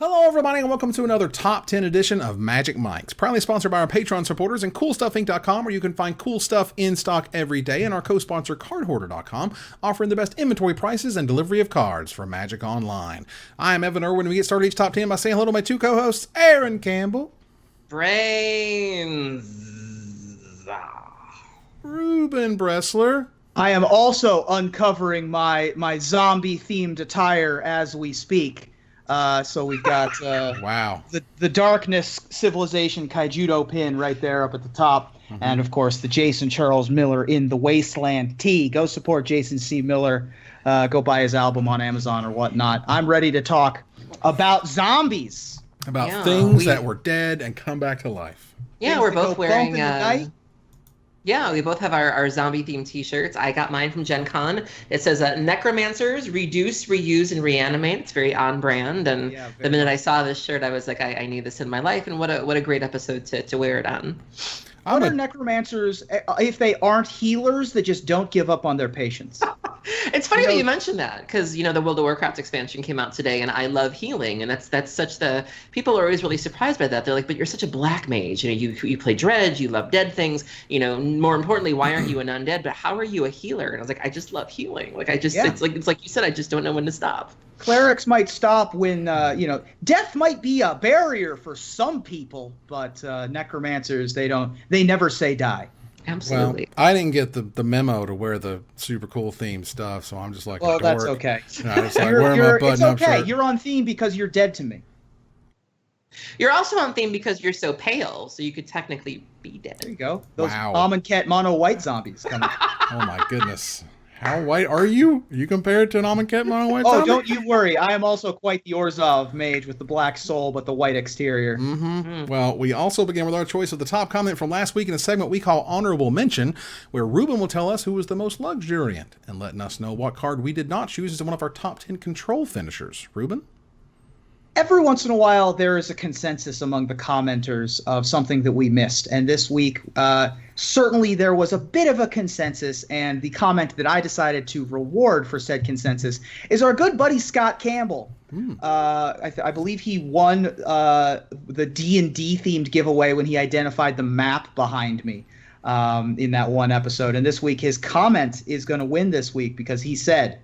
Hello, everybody, and welcome to another Top 10 edition of Magic Mike's, proudly sponsored by our Patreon supporters and CoolStuffInc.com, where you can find cool stuff in stock every day, and our co-sponsor CardHoarder.com, offering the best inventory prices and delivery of cards for Magic Online. I am Evan Irwin, and we get started each Top 10 by saying hello to my two co-hosts, Aaron Campbell. Brains. Ruben Bressler. I am also uncovering my zombie-themed attire as we speak. So we've got Wow. the Darkness Civilization Kaijudo pin right there up at the top. Mm-hmm. And, of course, the Jason Charles Miller in the Wasteland tee. Go support Jason C. Miller. Go buy his album on Amazon or whatnot. I'm ready to talk about zombies. About things that were dead and come back to life. Yeah, we're both wearing... Yeah, we both have our zombie-themed T-shirts. I got mine from Gen Con. It says Necromancers, Reduce, Reuse, and Reanimate. It's very on-brand. And the minute I saw this shirt, I was like, I need this in my life. And what a great episode to wear it on. What are necromancers if they aren't healers that just don't give up on their patients? It's funny that you mentioned that because, the World of Warcraft expansion came out today, and I love healing, and that's such the people are always really surprised by that. They're like, but you're such a black mage. You play dredge, you love dead things. More importantly, why aren't you an undead? But how are you a healer? And I was like, I just love healing. It's like you said, I just don't know when to stop. Clerics might stop when, death might be a barrier for some people, but necromancers, they never say die. Absolutely. Well, I didn't get the memo to wear the super cool theme stuff, so I'm just like, well, that's okay. It's okay. You're on theme because you're dead to me. You're also on theme because you're so pale, so you could technically be dead. There you go. Those Amonkhet mono white zombies coming. Oh my goodness. How white are you? Are you compared to an Amonkhet mono white zombie? Oh, don't you worry. I am also quite the Orzhov mage with the black soul but the white exterior. Mm-hmm. Well, we also begin with our choice of the top comment from last week in a segment we call Honorable Mention, where Ruben will tell us who was the most luxuriant and letting us know what card we did not choose as one of our top 10 control finishers. Ruben? Every once in a while, there is a consensus among the commenters of something that we missed. And this week, certainly there was a bit of a consensus. And the comment that I decided to reward for said consensus is our good buddy Scott Campbell. I believe he won the D&D themed giveaway when he identified the map behind me in that one episode. And this week, his comment is going to win this week because he said,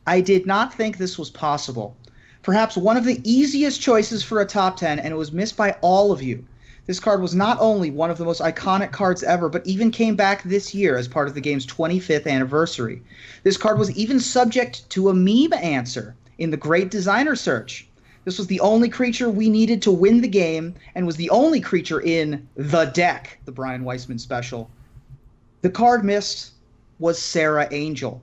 "I did not think this was possible. Perhaps one of the easiest choices for a top 10, and it was missed by all of you. This card was not only one of the most iconic cards ever, but even came back this year as part of the game's 25th anniversary. This card was even subject to a meme answer in the Great Designer Search. This was the only creature we needed to win the game, and was the only creature in The Deck, the Brian Weissman special. The card missed was Sarah Angel.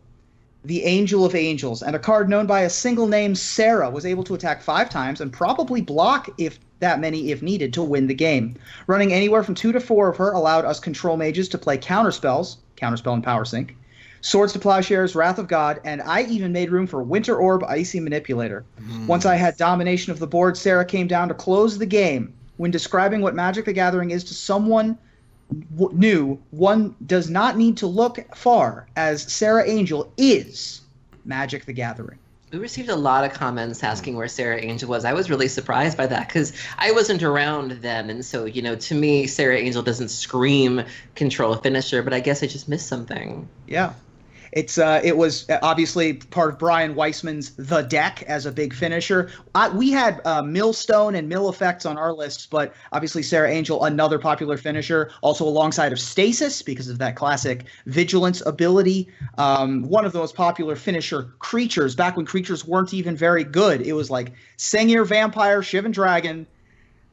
The Angel of Angels, and a card known by a single name, Sarah, was able to attack 5 times and probably block if needed to win the game. Running anywhere from 2 to 4 of her allowed us control mages to play counterspells, Counterspell and Power Sync, Swords to Plowshares, Wrath of God, and I even made room for Winter Orb, Icy Manipulator. Once I had domination of the board, Sarah came down to close the game. When describing what Magic the Gathering is to someone new, one does not need to look far, as Sarah Angel is Magic the Gathering." We received a lot of comments asking where Sarah Angel was. I was really surprised by that because I wasn't around then. And so, to me, Sarah Angel doesn't scream control finisher, but I guess I just missed something. Yeah. It was obviously part of Brian Weissman's The Deck as a big finisher. We had Millstone and Mill Effects on our lists, but obviously Sarah Angel, another popular finisher, also alongside of Stasis because of that classic Vigilance ability. One of the most popular finisher creatures back when creatures weren't even very good. It was like Sengir Vampire, Shivan Dragon,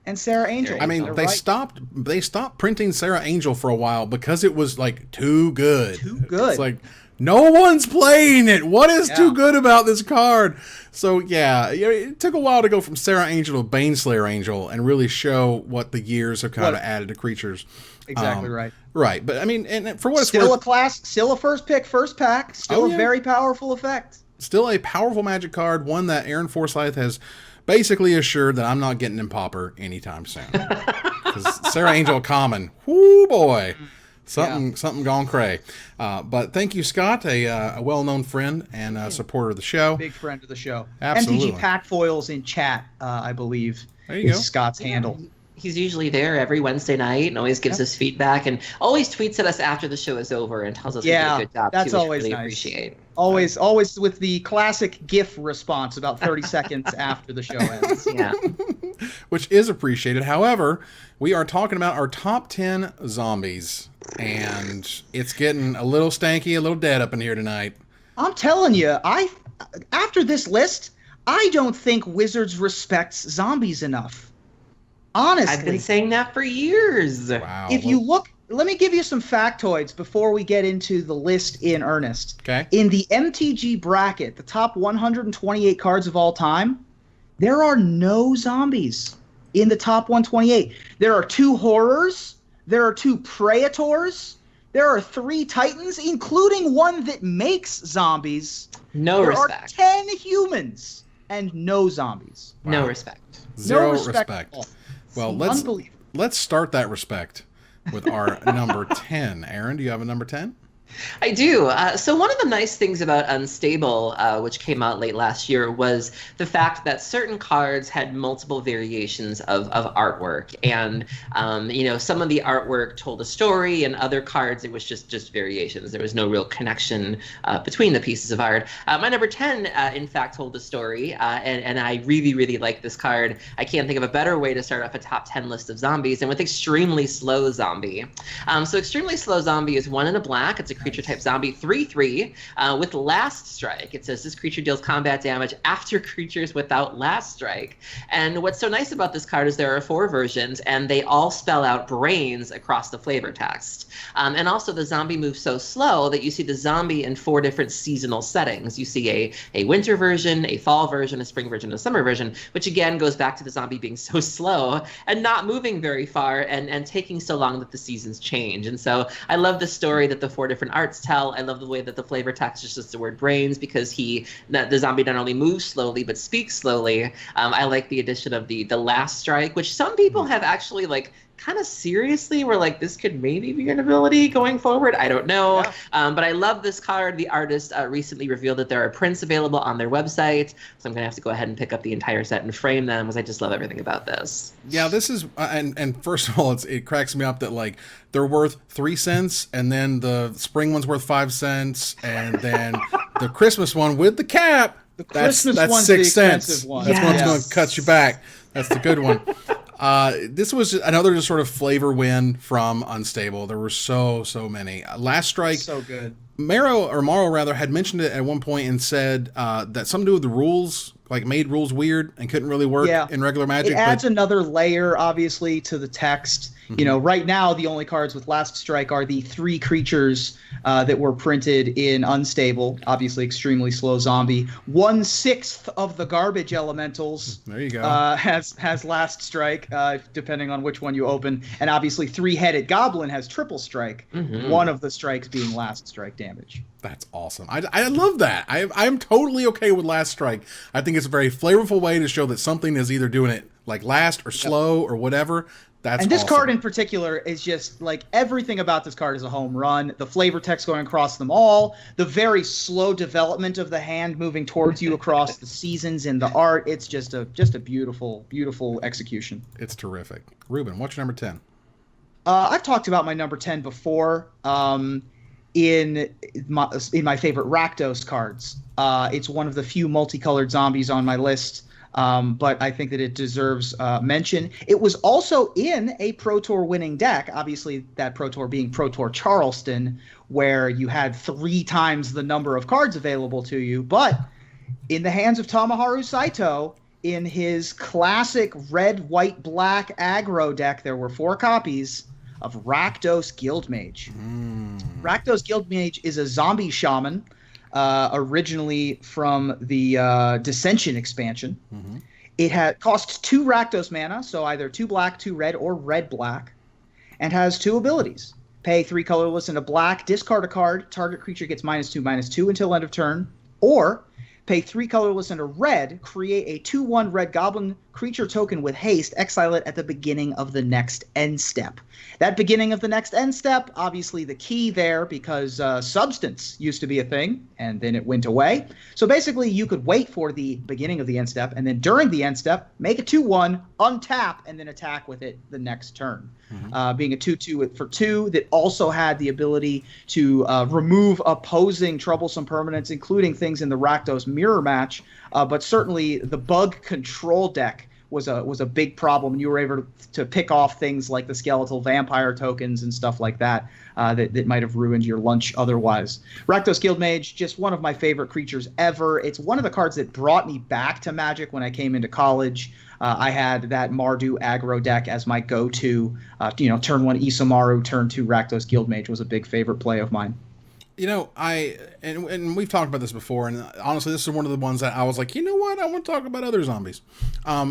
and Sarah Angel. I mean, they stopped printing Sarah Angel for a while because it was like too good. Too good. It's like, no one's playing it. What is too good about this card? So, it took a while to go from Sarah Angel to Baneslayer Angel and really show what the years have kind of added to creatures. Exactly right. Right. But, I mean, and for what it's still worth... a class, still a first pick, first pack, still a very powerful effect. Still a powerful Magic card, one that Aaron Forsythe has basically assured that I'm not getting in Pauper anytime soon. Because Sarah Angel common, whoo boy. Something gone cray. But thank you, Scott, a well-known friend and supporter of the show. Big friend of the show. Absolutely. MTG Pack Foils in chat, I believe, there you is go. Scott's handle. He's usually there every Wednesday night and always gives us feedback and always tweets at us after the show is over and tells us we did a good job that's too, always which we really nice. appreciate. Always with the classic GIF response about 30 seconds after the show ends. Yeah. Which is appreciated. However, we are talking about our top 10 zombies, and it's getting a little stanky, a little dead up in here tonight. I'm telling you, after this list, I don't think Wizards respects zombies enough. Honestly. I've been saying that for years. Wow. If you look, let me give you some factoids before we get into the list in earnest. Okay. In the MTG bracket, the top 128 cards of all time, there are no zombies in the top 128. There are 2 horrors, there are 2 praetors, there are 3 titans, including one that makes zombies. No respect. There are 10 humans and no zombies. Wow. No respect. Zero No respect. at all. Well, Unbelievable. let's start that respect with our number 10. Aaron, do you have a number 10? I do. So one of the nice things about Unstable, which came out late last year, was the fact that certain cards had multiple variations of artwork. And, some of the artwork told a story, and other cards, it was just variations. There was no real connection between the pieces of art. My number 10, in fact, told a story, and I really, really like this card. I can't think of a better way to start off a top 10 list of zombies than with Extremely Slow Zombie. So Extremely Slow Zombie is 1 in a black. It's a creature type zombie, 3/3, with Last Strike. It says this creature deals combat damage after creatures without Last Strike. And what's so nice about this card is there are 4 versions, and they all spell out brains across the flavor text. And also the zombie moves so slow that you see the zombie in 4 different seasonal settings. You see a winter version, a fall version, a spring version, a summer version, which again goes back to the zombie being so slow and not moving very far and taking so long that the seasons change. And so I love the story that the 4 different arts tell. I love the way that the flavor text is just the word brains, because the zombie not only moves slowly but speaks slowly. I like the addition of the Last Strike, which some people have actually kind of seriously were like, this could maybe be an ability going forward. I don't know. Yeah. But I love this card. The artist recently revealed that there are prints available on their website. So I'm going to have to go ahead and pick up the entire set and frame them, because I just love everything about this. Yeah, this is, and first of all, it cracks me up that they're worth 3 cents, and then the spring one's worth 5 cents, and then the Christmas one with the cap, that's 6 cents. One. That's one's going to cut you back. That's the good one. This was another just sort of flavor win from Unstable. There were so many. Last Strike. So good. Morrow rather had mentioned it at one point and said that something to do with the rules, made rules weird and couldn't really work in regular Magic. It adds another layer, obviously, to the text. Mm-hmm. Right now, the only cards with Last Strike are the 3 creatures that were printed in Unstable. Obviously, Extremely Slow Zombie. 1/6 of the garbage elementals. There you go. Has Last Strike, depending on which one you open. And obviously, 3-headed Goblin has Triple Strike. Mm-hmm. One of the strikes being Last Strike damage. That's awesome. I love that. I'm totally okay with Last Strike. I think it's a very flavorful way to show that something is either doing it last or slow or whatever. And this awesome. card in particular is just everything about this card is a home run. The flavor text going across them all, the very slow development of the hand moving towards you across the seasons in the art. It's just a beautiful, beautiful execution. It's terrific. Ruben, what's your number 10? I've talked about my number 10 before in my favorite Rakdos cards. It's one of the few multicolored zombies on my list. But I think that it deserves mention. It was also in a Pro Tour winning deck, obviously that Pro Tour being Pro Tour Charleston, where you had 3 times the number of cards available to you. But in the hands of Tamaharu Saito, in his classic red, white, black aggro deck, there were 4 copies of Rakdos Guildmage. Rakdos Guildmage is a zombie shaman. Originally from the Dissension expansion. Mm-hmm. It costs 2 Rakdos mana, so either 2 black, 2 red, or red-black, and has 2 abilities. Pay 3 colorless and a black, discard a card, target creature gets -2/-2 until end of turn, or pay 3 colorless and a red, create a 2/1 red goblin creature token with haste, exile it at the beginning of the next end step. That beginning of the next end step, obviously the key there, because substance used to be a thing, and then it went away. So basically, you could wait for the beginning of the end step, and then during the end step, make a 2/1, untap, and then attack with it the next turn. Being a 2/2 for 2 that also had the ability to remove opposing troublesome permanents, including things in the Rakdos mirror match. But certainly the bug control deck was a big problem, and you were able to pick off things like the skeletal vampire tokens and stuff like that that might have ruined your lunch otherwise. Rakdos Guildmage, just one of my favorite creatures ever. It's one of the cards that brought me back to Magic when I came into college. I had that Mardu aggro deck as my go-to. Turn 1 Isamaru, turn 2 Rakdos Guildmage was a big favorite play of mine. And we've talked about this before, and honestly, this is one of the ones that I was like, you know what, I want to talk about other zombies,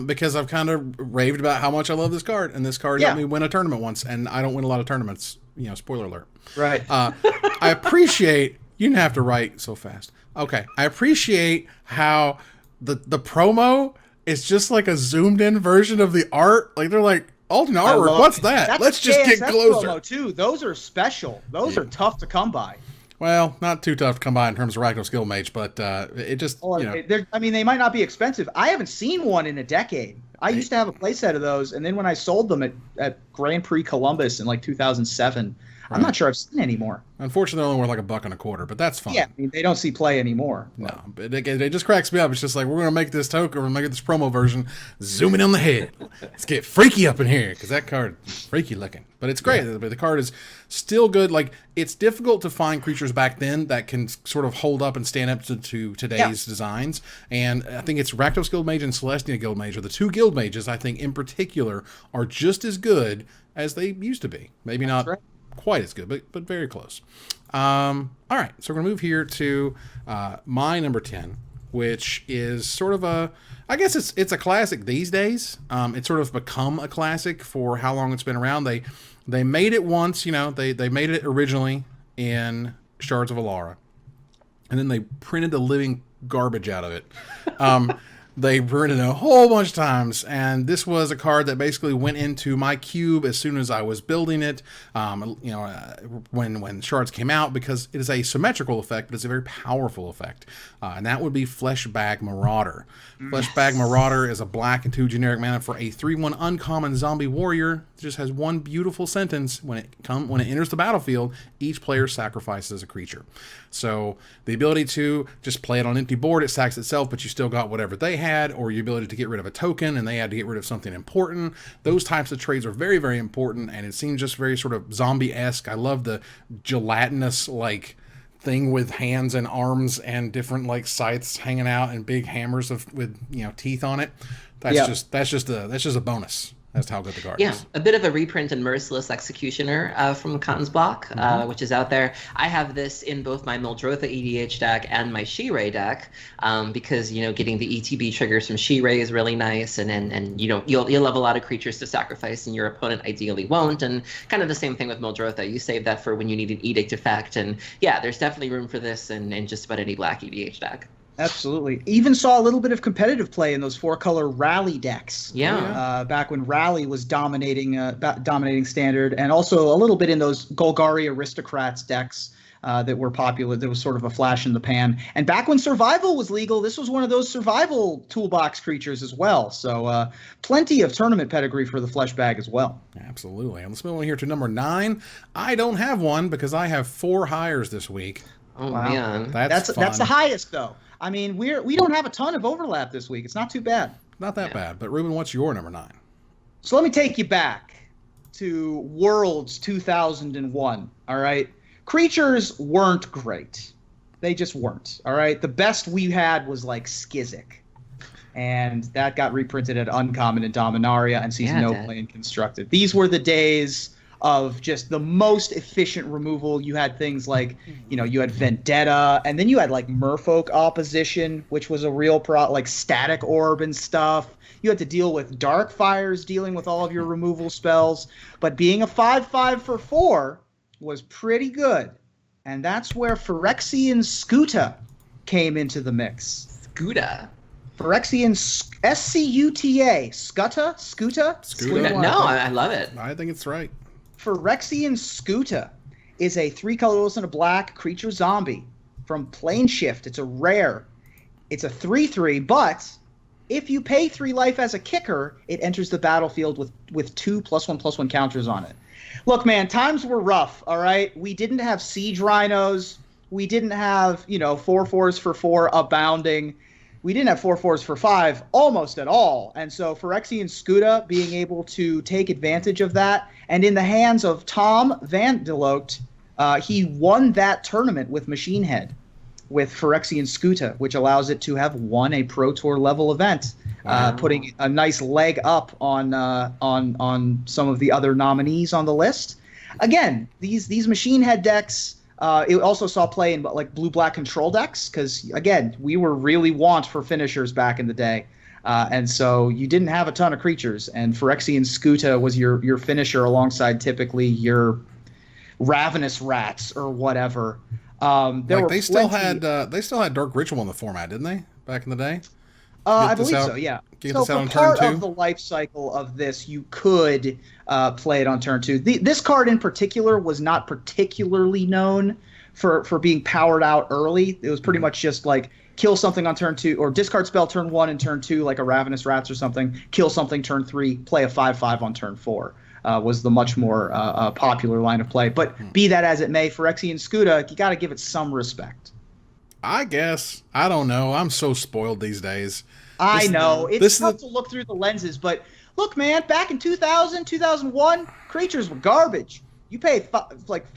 because I've kind of raved about how much I love this card, and this card helped me win a tournament once, and I don't win a lot of tournaments, spoiler alert. Right. I appreciate, you didn't have to write so fast. Okay. I appreciate how the promo is just like a zoomed in version of the art. Like, they're like, alternate artwork, what's that? Let's just get closer. Promo too. Those are special. Those are tough to come by. Well, not too tough to come by in terms of Rakdos Guildmage, but it just, they might not be expensive. I haven't seen one in a decade. I used to have a playset of those, and then when I sold them at Grand Prix Columbus in like 2007, I'm not sure I've seen any more. Unfortunately, they're only worth like $1.25, but that's fine. Yeah, they don't see play anymore. No, but it just cracks me up. It's just like, we're going to make this token, we're going to make this promo version, zooming on the head. Let's get freaky up in here, because that card is freaky looking. But it's great. Yeah. The card is still good. Like, it's difficult to find creatures back then that can sort of hold up and stand up to today's designs. And I think it's Rakdos Guildmage and Celestia Guildmage, or the two Guildmages, I think, in particular, are just as good as they used to be. Maybe not quite as good, but very close. All right, so we're gonna move here to my number 10, which is sort of I guess it's a classic these days. It's sort of become a classic for how long it's been around. They made it once, they made it originally in Shards of Alara, and then they printed the living garbage out of it. They printed it a whole bunch of times, and this was a card that basically went into my cube as soon as I was building it, when Shards came out, because it is a symmetrical effect, but it's a very powerful effect, and that would be Fleshbag Marauder. Fleshbag Marauder is a black and 2 generic mana for a 3/1 uncommon zombie warrior. It just has one beautiful sentence: when it enters the battlefield, each player sacrifices a creature. So the ability to just play it on empty board, it sacks itself, but you still got whatever they had, or your ability to get rid of a token and they had to get rid of something important. Those types of trades are very, very important, and it seems just very sort of zombie-esque. I love the gelatinous thing with hands and arms and different scythes hanging out and big hammers with teeth on it. That's just a bonus. That's how good the card is. Yeah, a bit of a reprint and Merciless Executioner from Cotton's Block, which is out there. I have this in both my Muldrotha EDH deck and my She-Ray deck, because getting the ETB triggers from She-Ray is really nice, and you'll have a lot of creatures to sacrifice, and your opponent ideally won't. And kind of the same thing with Muldrotha. You save that for when you need an Edict effect, and yeah, there's definitely room for this in just about any black EDH deck. Absolutely. Even saw a little bit of competitive play in those 4-color Rally decks. Yeah. Back when Rally was dominating Standard, and also a little bit in those Golgari Aristocrats decks that were popular. There was sort of a flash in the pan. And back when Survival was legal, this was one of those Survival toolbox creatures as well. So plenty of tournament pedigree for the Fleshbag as well. Absolutely. And let's move on here to number 9. I don't have one because I have 4 hires this week. Oh, wow. Man. That's the highest, though. I mean, we don't have a ton of overlap this week. It's not too bad. Not that bad. But Ruben, what's your number 9? So let me take you back to Worlds 2001. All right, creatures weren't great. They just weren't. All right, the best we had was Skizzik, and that got reprinted at Uncommon and Dominaria and sees no play in Constructed. These were the days of just the most efficient removal. You had things like, you had Vendetta, and then you had Merfolk Opposition, which was a real Static Orb and stuff. You had to deal with Dark Fires, dealing with all of your removal spells. But being a 5/5 for 4 was pretty good. And that's where Phyrexian Skuta came into the mix. Skuta. Phyrexian Scuta. Scuta? No, I love it. I think it's right. Phyrexian Scuta is a 3 colorless and a black creature zombie from Plane Shift. It's a rare. It's a 3/3, but if you pay 3 life as a kicker, it enters the battlefield with 2 +1/+1 counters on it. Look, man, times were rough, all right? We didn't have siege rhinos. We didn't have, 4/4s for 4 abounding. We didn't have 4/4s for 5 almost at all. And so Phyrexian Scuta being able to take advantage of that, and in the hands of Tom Van Delocht, he won that tournament with Machine Head with Phyrexian Scuta, which allows it to have won a Pro Tour level event, putting a nice leg up on some of the other nominees on the list. Again, these Machine Head decks, it also saw play in like blue-black control decks because, again, we were really want for finishers back in the day. And so you didn't have a ton of creatures, and Phyrexian Scuta was your finisher alongside typically your Ravenous Rats or whatever. They still had Dark Ritual in the format, didn't they? Back in the day. I believe so. Yeah. So for part of the life cycle of this, you could play it on turn 2. This card in particular was not particularly known for being powered out early. It was pretty much just like kill something on turn 2 or discard spell turn 1 and turn 2, like a Ravenous Rats or something. Kill something turn 3, play a 5/5 on turn 4. Was the much more popular line of play. But be that as it may, Phyrexian Scuta, you got to give it some respect. I guess. I don't know. I'm so spoiled these days. I know. It's tough to look through the lenses, but look, man, back in 2000, 2001, creatures were garbage. You paid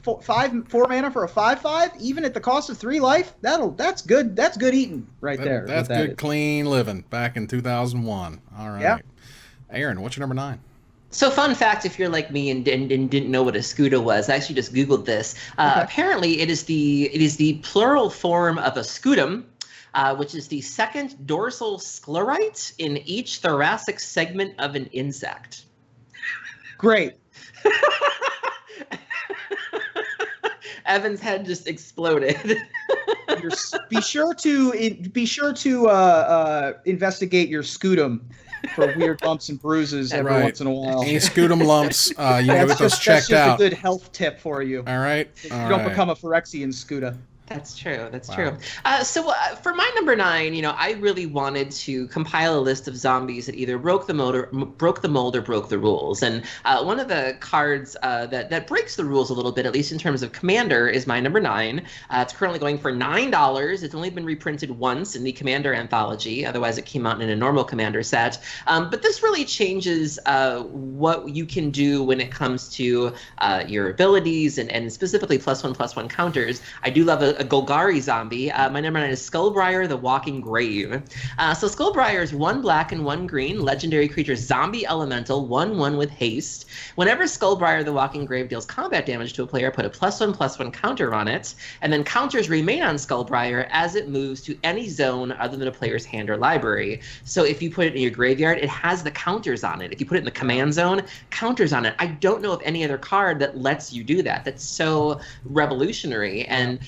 four mana for a 5/5, even at the cost of 3 life. That's good. That's good eating there. That's good, clean living back in 2001. All right. Yeah. Aaron, what's your number 9? So fun fact, if you're like me and didn't know what a Scuta was, I actually just Googled this. Apparently, it is the plural form of a scutum, which is the second dorsal sclerite in each thoracic segment of an insect. Great. Evan's head just exploded. Be sure to investigate your scutum for weird bumps and bruises every once in a while. Any scutum lumps, you gotta get those checked out. That's just a good health tip for you. All right. You don't become a Phyrexian Scuta. That's true. That's true. So for my number 9, I really wanted to compile a list of zombies that either broke the mold or broke the rules. And one of the cards that breaks the rules a little bit, at least in terms of Commander, is my number 9. It's currently going for $9. It's only been reprinted once in the Commander anthology. Otherwise, it came out in a normal Commander set. But this really changes what you can do when it comes to your abilities and specifically +1/+1 counters. I do love a Golgari zombie. My number 9 is Skullbriar the Walking Grave. So Skullbriar is 1 black and 1 green, legendary creature, zombie elemental, 1/1 with haste. Whenever Skullbriar the Walking Grave deals combat damage to a player, put a +1/+1 counter on it, and then counters remain on Skullbriar as it moves to any zone other than a player's hand or library. So if you put it in your graveyard, it has the counters on it. If you put it in the command zone, counters on it. I don't know of any other card that lets you do that. That's so revolutionary. And,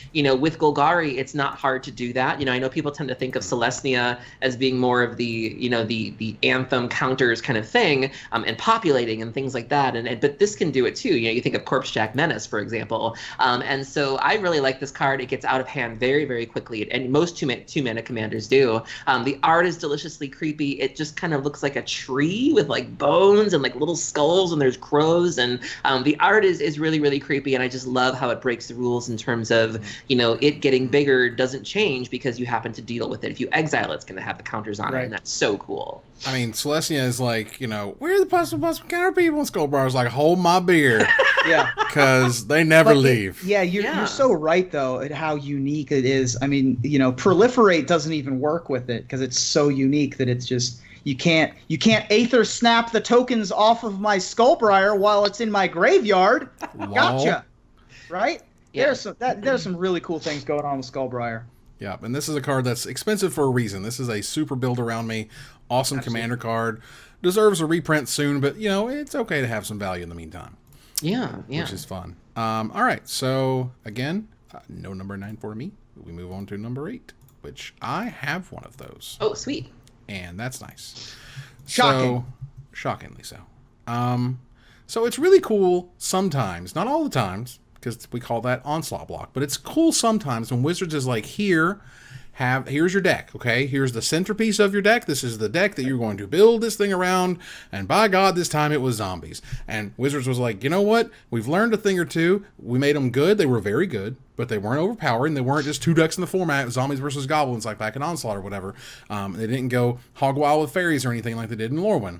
with Golgari, it's not hard to do that. I know people tend to think of Selesnya as being more of the anthem counters kind of thing, and populating and things like that. But this can do it too. You think of Corpsejack Menace, for example. And so I really like this card. It gets out of hand very, very quickly, and most two-mana commanders do. The art is deliciously creepy. It just kind of looks like a tree with like bones and like little skulls, and there's crows, and the art is really, really creepy. And I just love how it breaks the rules in terms of it getting bigger doesn't change because you happen to deal with it. If you exile, it's going to have the counters on it, and that's so cool. I mean, Selesnya is like, where are the +1/+1 counter people? And Skullbriar's like, hold my beer. Yeah. Because they never leave. You're so right, though, at how unique it is. I mean, Proliferate doesn't even work with it because it's so unique that it's just... You can't Aether snap the tokens off of my Skullbriar while it's in my graveyard. Gotcha. Right? Yeah. There's some really cool things going on with Skullbriar. Yeah, and this is a card that's expensive for a reason. This is a super build around me, awesome Commander card. Deserves a reprint soon, but it's okay to have some value in the meantime. Yeah. Which is fun. All right, so again, no number 9 for me. We move on to number 8, which I have one of those. Oh, sweet. and that's nice. Shocking. Shockingly so. So it's really cool sometimes, not all the times, because we call that onslaught block, but it's cool sometimes when Wizards is like, here's your deck, okay? Here's the centerpiece of your deck. This is the deck that you're going to build this thing around, and by God, this time it was zombies. And Wizards was like, you know what? We've learned a thing or two. We made them good. They were very good, but they weren't overpowering. They weren't just 2 decks in the format, zombies versus goblins, like back in Onslaught or whatever. They didn't go hog wild with fairies or anything like they did in Lorwyn.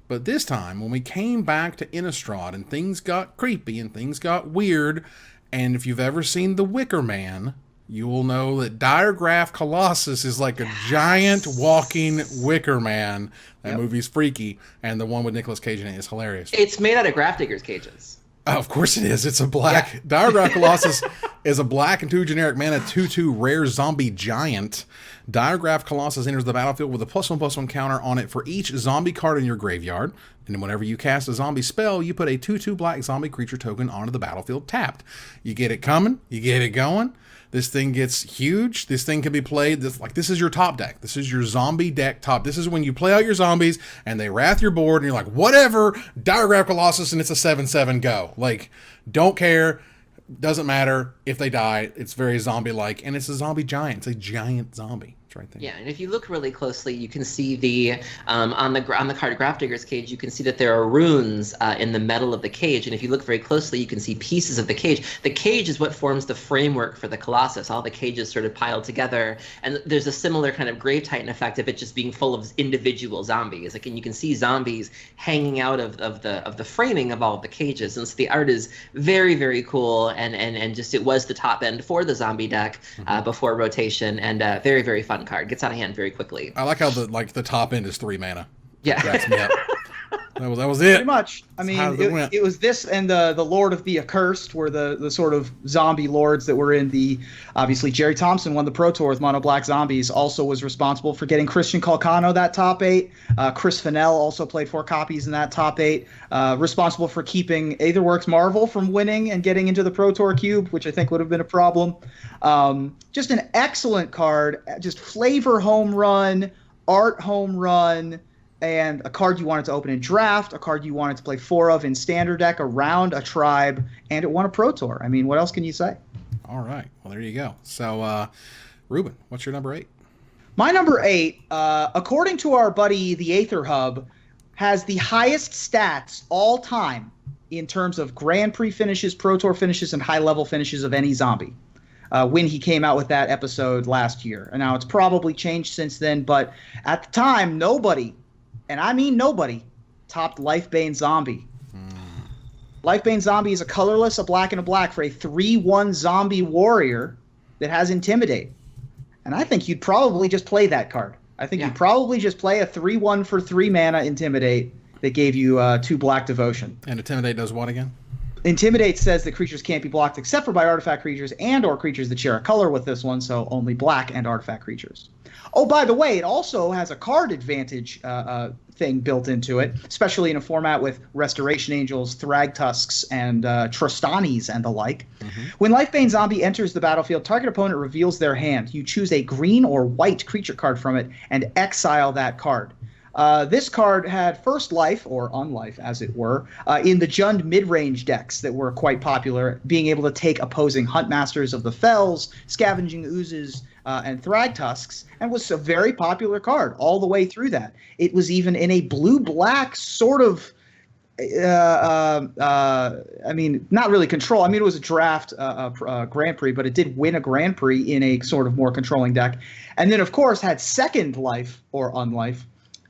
But this time, when we came back to Innistrad and things got creepy and things got weird, and if you've ever seen The Wicker Man, you will know that Diregraph Colossus is like a giant walking Wicker Man. That movie's freaky, and the one with Nicolas Cage in it is hilarious. It's made out of Grafdigger's cages. Oh, of course it is. It's a black... Diregraph Colossus is a black and 2 generic mana 2/2 rare zombie giant. Diregraph Colossus enters the battlefield with a +1/+1 counter on it for each zombie card in your graveyard. And whenever you cast a zombie spell, you put a 2/2 black zombie creature token onto the battlefield tapped. You get it coming. You get it going. This thing gets huge. This thing can be played. This is your top deck. This is your zombie deck top. This is when you play out your zombies and they wrath your board and you're like, whatever, Diregraph Colossus, and it's a 7/7 go. Like, don't care. Doesn't matter if they die. It's very zombie-like, and it's a zombie giant. It's a giant zombie. It's right there. Yeah, and if you look really closely, you can see the on the card Grafdigger's Cage. You can see that there are runes in the metal of the cage, and if you look very closely, you can see pieces of the cage. The cage is what forms the framework for the Colossus. All the cages sort of piled together, and there's a similar kind of Grave Titan effect of it just being full of individual zombies. Like, and you can see zombies hanging out of the framing of all of the cages, and so the art is very, very cool, and just it was the top end for the zombie deck before rotation, and very, very fun card. Gets out of hand very quickly. I like how the top end is 3 mana. Yeah. That's me up. That was it. Pretty much. I mean, it was this and the Lord of the Accursed were the sort of zombie lords that were in the... Obviously, Jerry Thompson won the Pro Tour with Mono Black Zombies, also was responsible for getting Christian Calcano that top 8. Chris Fennell also played 4 copies in that top 8. Responsible for keeping Aetherworks Marvel from winning and getting into the Pro Tour Cube, which I think would have been a problem. Just an excellent card. Just flavor home run, art home run, and a card you wanted to open in draft, a card you wanted to play 4 of in standard deck around a tribe, and it won a Pro Tour. I mean, what else can you say? All right. Well, there you go. So, Ruben, what's your number 8? My number 8, according to our buddy, the Aether Hub, has the highest stats all time in terms of Grand Prix finishes, Pro Tour finishes, and high-level finishes of any zombie. When he came out with that episode last year. And now it's probably changed since then, but at the time, nobody, and I mean nobody, topped Lifebane Zombie. Lifebane Zombie is a colorless, a black, and a black for a 3/1 zombie warrior that has Intimidate. And I think you'd probably just play that card. I think you'd probably just play a 3/1 for 3 mana Intimidate that gave you 2 black devotion. And Intimidate does what again? Intimidate says that creatures can't be blocked except for by artifact creatures and or creatures that share a color with this one, so only black and artifact creatures. Oh, by the way, it also has a card advantage thing built into it, especially in a format with Restoration Angels, Thragtusks, and Tristanis and the like. When Lifebane Zombie enters the battlefield, target opponent reveals their hand. You choose a green or white creature card from it and exile that card. This card had first life, or unlife as it were, in the Jund mid-range decks that were quite popular, being able to take opposing Huntmasters of the Fells, Scavenging Oozes, and Thragtusks, and was a very popular card all the way through that. It was even in a blue-black sort of, I mean, not really control. I mean, it was a draft Grand Prix, but it did win a Grand Prix in a sort of more controlling deck. And then, of course, had second life, or unlife,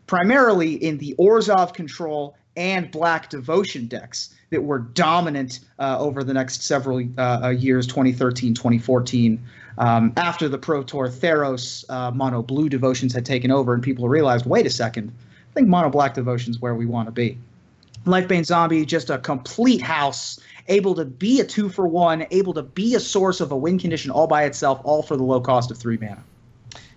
primarily in the Orzhov control and Black Devotion decks that were dominant over the next several years, 2013, 2014, after the Pro Tour Theros Mono Blue Devotions had taken over and people realized, wait a second, I think Mono Black Devotion is where we want to be. Lifebane Zombie, just a complete house, able to be a 2-for-1, able to be a source of a win condition all by itself, all for the low cost of 3 mana.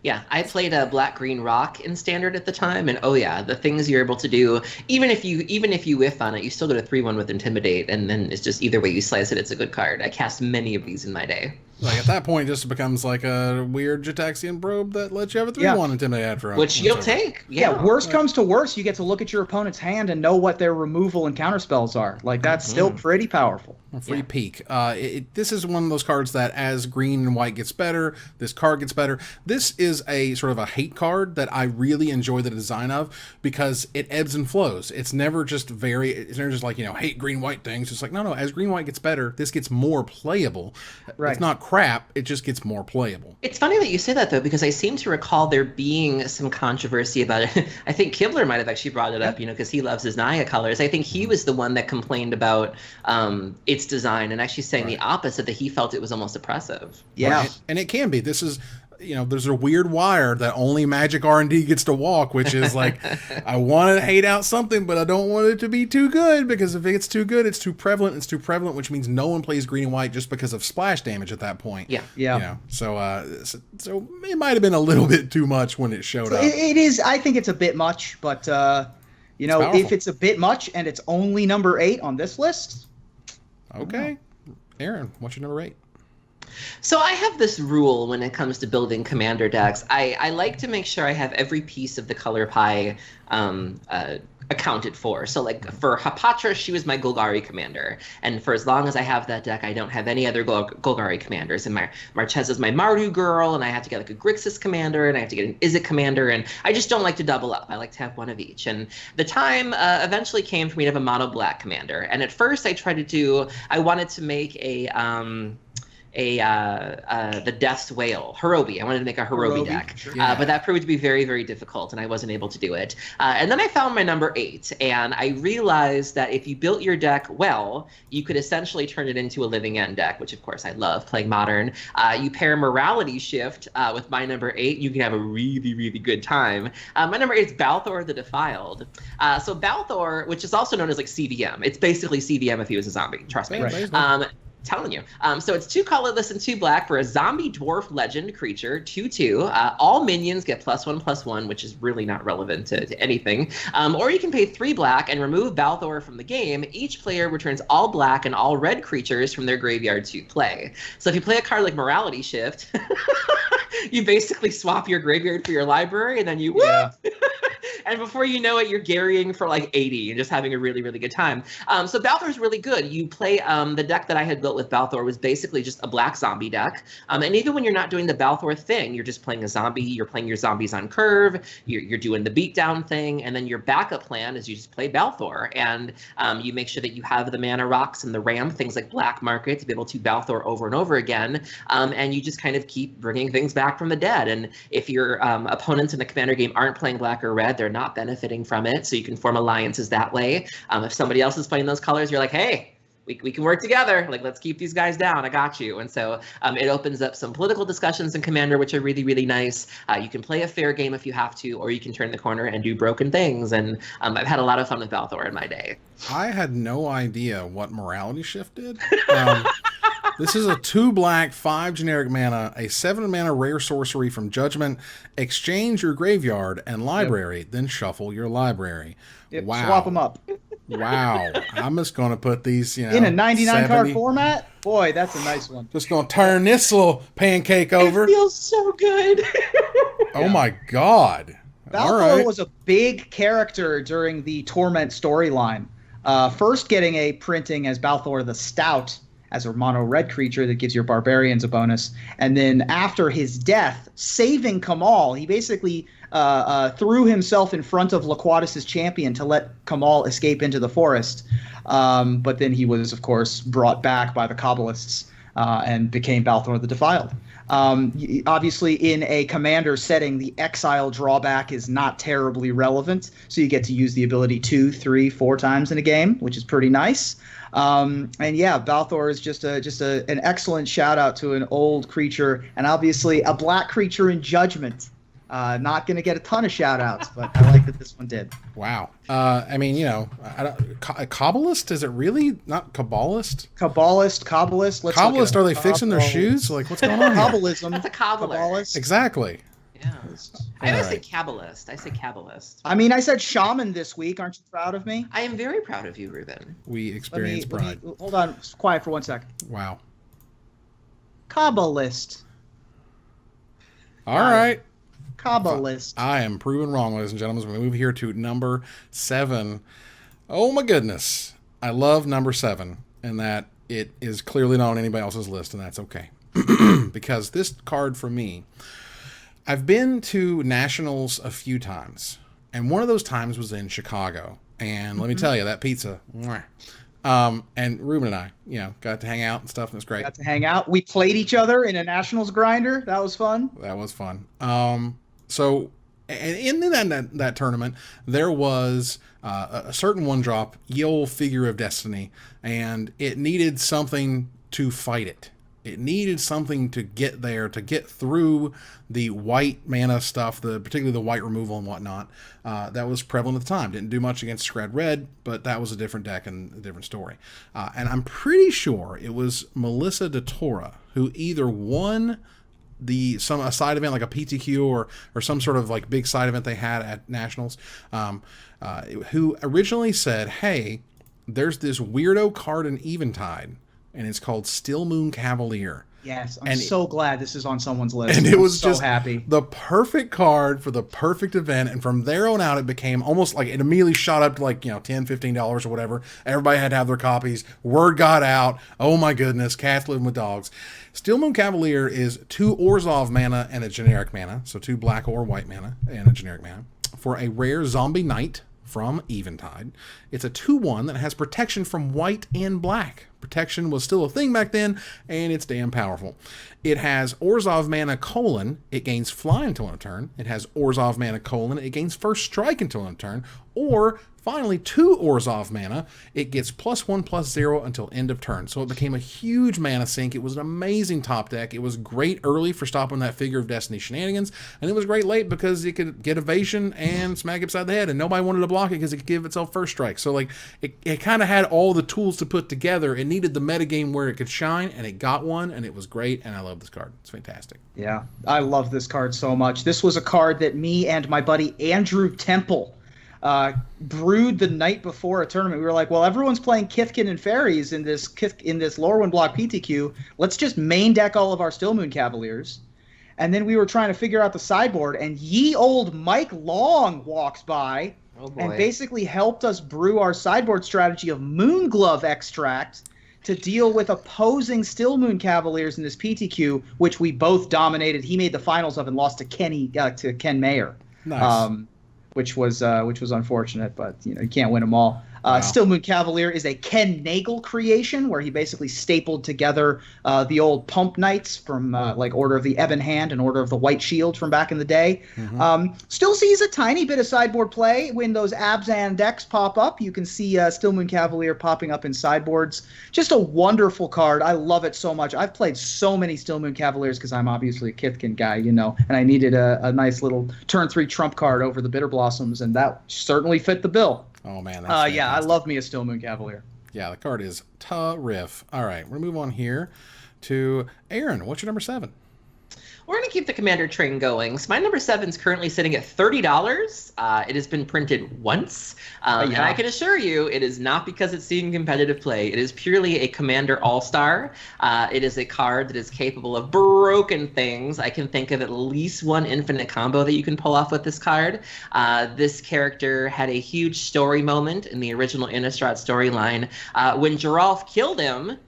Yeah, I played a black-green rock in standard at the time, and oh yeah, the things you're able to do, even if you whiff on it, you still get a 3/1 with Intimidate, and then it's just either way you slice it, it's a good card. I cast many of these in my day. Like at that point, it just becomes like a weird Jataxian probe that lets you have a 3/1 intimidate after. Which you'll take. Yeah, worst comes to worst, you get to look at your opponent's hand and know what their removal and counter spells are. Like that's still pretty powerful. A free peek. This is one of those cards that as green and white gets better, this card gets better. This is a sort of a hate card that I really enjoy the design of because it ebbs and flows. It's never just like, hate green white things. It's like, no, as green white gets better, this gets more playable. Right. It's not crap, it just gets more playable. It's funny that you say that though, because I seem to recall there being some controversy about it. I think Kibler might have actually brought it up, because he loves his Naya colors. I think he was the one that complained about its design and actually saying the opposite, that he felt it was almost oppressive. Yeah. And it can be. This is, there's a weird wire that only Magic R&D gets to walk, which is like, I want to hate out something, but I don't want it to be too good, because if it gets too good, it's too prevalent. It's too prevalent, which means no one plays green and white just because of splash damage at that point. Yeah. So it might have been a little bit too much when it showed up. It is. I think it's a bit much, but if it's a bit much and it's only number 8 on this list. Okay. Aaron, what's your number 8? So I have this rule when it comes to building commander decks. I like to make sure I have every piece of the color pie accounted for. So like for Hapatra, she was my Golgari commander. And for as long as I have that deck, I don't have any other Golgari commanders. And my Marchesa is my Maru girl, and I have to get like a Grixis commander, and I have to get an Izzet commander, and I just don't like to double up. I like to have one of each. And the time eventually came for me to have a mono black commander. And at first I wanted to make the Death's Whale, Hirobi. I wanted to make a Hirobi deck, but that proved to be very, very difficult, and I wasn't able to do it. And then I found my number 8, and I realized that if you built your deck well, you could essentially turn it into a Living End deck, which of course I love playing Modern. You pair Morality Shift with my number 8, you can have a really, really good time. My number 8 is Balthor the Defiled. So Balthor, which is also known as like CVM, it's basically CVM if he was a zombie, trust me. Right. Telling you. So it's 2 colorless and 2 black for a zombie dwarf legend creature, 2/2. All minions get +1/+1, which is really not relevant to anything. Or you can pay 3 black and remove Balthor from the game. Each player returns all black and all red creatures from their graveyard to play. So if you play a card like Morality Shift, you basically swap your graveyard for your library, and then you and before you know it, you're Garying for like 80 and just having a really, really good time. So Balthor is really good. You play the deck that I had built with Balthor was basically just a black zombie deck. And even when you're not doing the Balthor thing, you're just playing a zombie. You're playing your zombies on curve. You're doing the beatdown thing. And then your backup plan is you just play Balthor. And you make sure that you have the mana rocks and the ramp, things like Black Market, to be able to Balthor over and over again. And you just kind of keep bringing things back from the dead. And if your opponents in the commander game aren't playing black or red, they're not benefiting from it, so you can form alliances that way. If somebody else is playing those colors, you're like, hey, we can work together. Like, let's keep these guys down. I got you. And so it opens up some political discussions in Commander, which are really, really nice. You can play a fair game if you have to, or you can turn the corner and do broken things. And I've had a lot of fun with Balthor in my day. I had no idea what Morality Shift did. This is a 2 black, 5 generic mana, a 7 mana rare sorcery from Judgment. Exchange your graveyard and library, then shuffle your library. Wow. Swap them up. Wow. I'm just going to put these, in a 99 card format? Boy, that's a nice one. Just going to turn this little pancake over. It feels so good. Oh my God. Balthor was a big character during the Torment storyline. First getting a printing as Balthor the Stout, as a mono red creature that gives your barbarians a bonus. And then after his death, saving Kamal, he basically threw himself in front of Laquatus' champion to let Kamal escape into the forest. But then he was, of course, brought back by the Kabbalists and became Balthor the Defiled. Obviously, in a commander setting, the exile drawback is not terribly relevant, so you get to use the ability 2, 3, 4 times in a game, which is pretty nice. And yeah, Balthor is just an excellent shout out to an old creature, and obviously a black creature in Judgment. Not going to get a ton of shout outs, but I like that this one did. Wow. I mean, Kabbalist? Is it really not Kabbalist? Kabbalist. Kabbalist, are they fixing their shoes? Like, what's going on here? Kabbalism. That's a cobbler. Kabbalist. Exactly. Yeah. I always say Kabbalist. I mean, I said shaman this week. Aren't you proud of me? I am very proud of you, Ruben. We experience pride. Hold on. Quiet for 1 second. Wow. Kabbalist. All right. Kabbalist. I am proven wrong, ladies and gentlemen. We move here to number 7. Oh my goodness. I love number 7, and that it is clearly not on anybody else's list, and that's okay. Because this card for me, I've been to Nationals a few times, and one of those times was in Chicago. And let me tell you, that pizza, mwah. And Ruben and I, got to hang out and stuff, and it's great. Got to hang out. We played each other in a Nationals grinder. That was fun. That was fun. So, and in that tournament, there was a certain one-drop, ye olde Figure of Destiny, and it needed something to fight it. It needed something to get there, to get through the white mana stuff, particularly the white removal and whatnot, that was prevalent at the time. Didn't do much against Scred Red, but that was a different deck and a different story. And I'm pretty sure it was Melissa DeTora who either won a side event like a PTQ or some sort of like big side event they had at Nationals, who originally said, hey, there's this weirdo card in Eventide, and it's called Still Moon Cavalier. Yes, I'm so glad this is on someone's list. And it was so just happy. The perfect card for the perfect event, and from there on out, it became almost like it immediately shot up to like $10, $15 or whatever. Everybody had to have their copies. Word got out. Oh my goodness, cats living with dogs. Still Moon Cavalier is 2 Orzhov mana and a generic mana, so 2 black or white mana and a generic mana for a rare zombie knight from Eventide. It's a 2/1 that has protection from white and black. Protection was still a thing back then, and it's damn powerful. It has Orzhov mana : it gains fly until end of turn. It has Orzhov mana : it gains first strike until end of turn. Or, finally, 2 Orzhov mana, it gets +1/+0 until end of turn. So it became a huge mana sink. It was an amazing top deck. It was great early for stopping that Figure of Destiny shenanigans, and it was great late because it could get evasion and smack it upside the head, and nobody wanted to block it because it could give itself first strike. So like it kind of had all the tools to put together. It needed the metagame where it could shine, and it got one, and it was great, and I love this card. It's fantastic. Yeah, I love this card so much. This was a card that me and my buddy Andrew Temple brewed the night before a tournament. We were like, well, everyone's playing Kithkin and Fairies in this Lorwyn block PTQ. Let's just main deck all of our Still Moon Cavaliers. And then we were trying to figure out the sideboard, and ye old Mike Long walks by and basically helped us brew our sideboard strategy of Moonglove Extract to deal with opposing Still Moon Cavaliers in this PTQ, which we both dominated. He made the finals of and lost to Ken Mayer. Nice. Which was unfortunate, but you can't win them all. Wow. Still Moon Cavalier is a Ken Nagel creation where he basically stapled together the old Pump Knights from like Order of the Ebon Hand and Order of the White Shield from back in the day. Mm-hmm. Still sees a tiny bit of sideboard play when those Abzan decks pop up. You can see Still Moon Cavalier popping up in sideboards. Just a wonderful card. I love it so much. I've played so many Still Moon Cavaliers because I'm obviously a Kithkin guy, and I needed a nice little turn 3 trump card over the Bitter Blossoms, and that certainly fit the bill. Oh, man. That's yeah, I love me a Still Moon Cavalier. Yeah, the card is terrific. All right, we're going to move on here to Aaron. What's your number 7? We're going to keep the Commander train going. So my number 7 is currently sitting at $30. It has been printed once. And I can assure you, it is not because it's seen competitive play. It is purely a Commander All-Star. It is a card that is capable of broken things. I can think of at least one infinite combo that you can pull off with this card. This character had a huge story moment in the original Innistrad storyline. When Geralf killed him,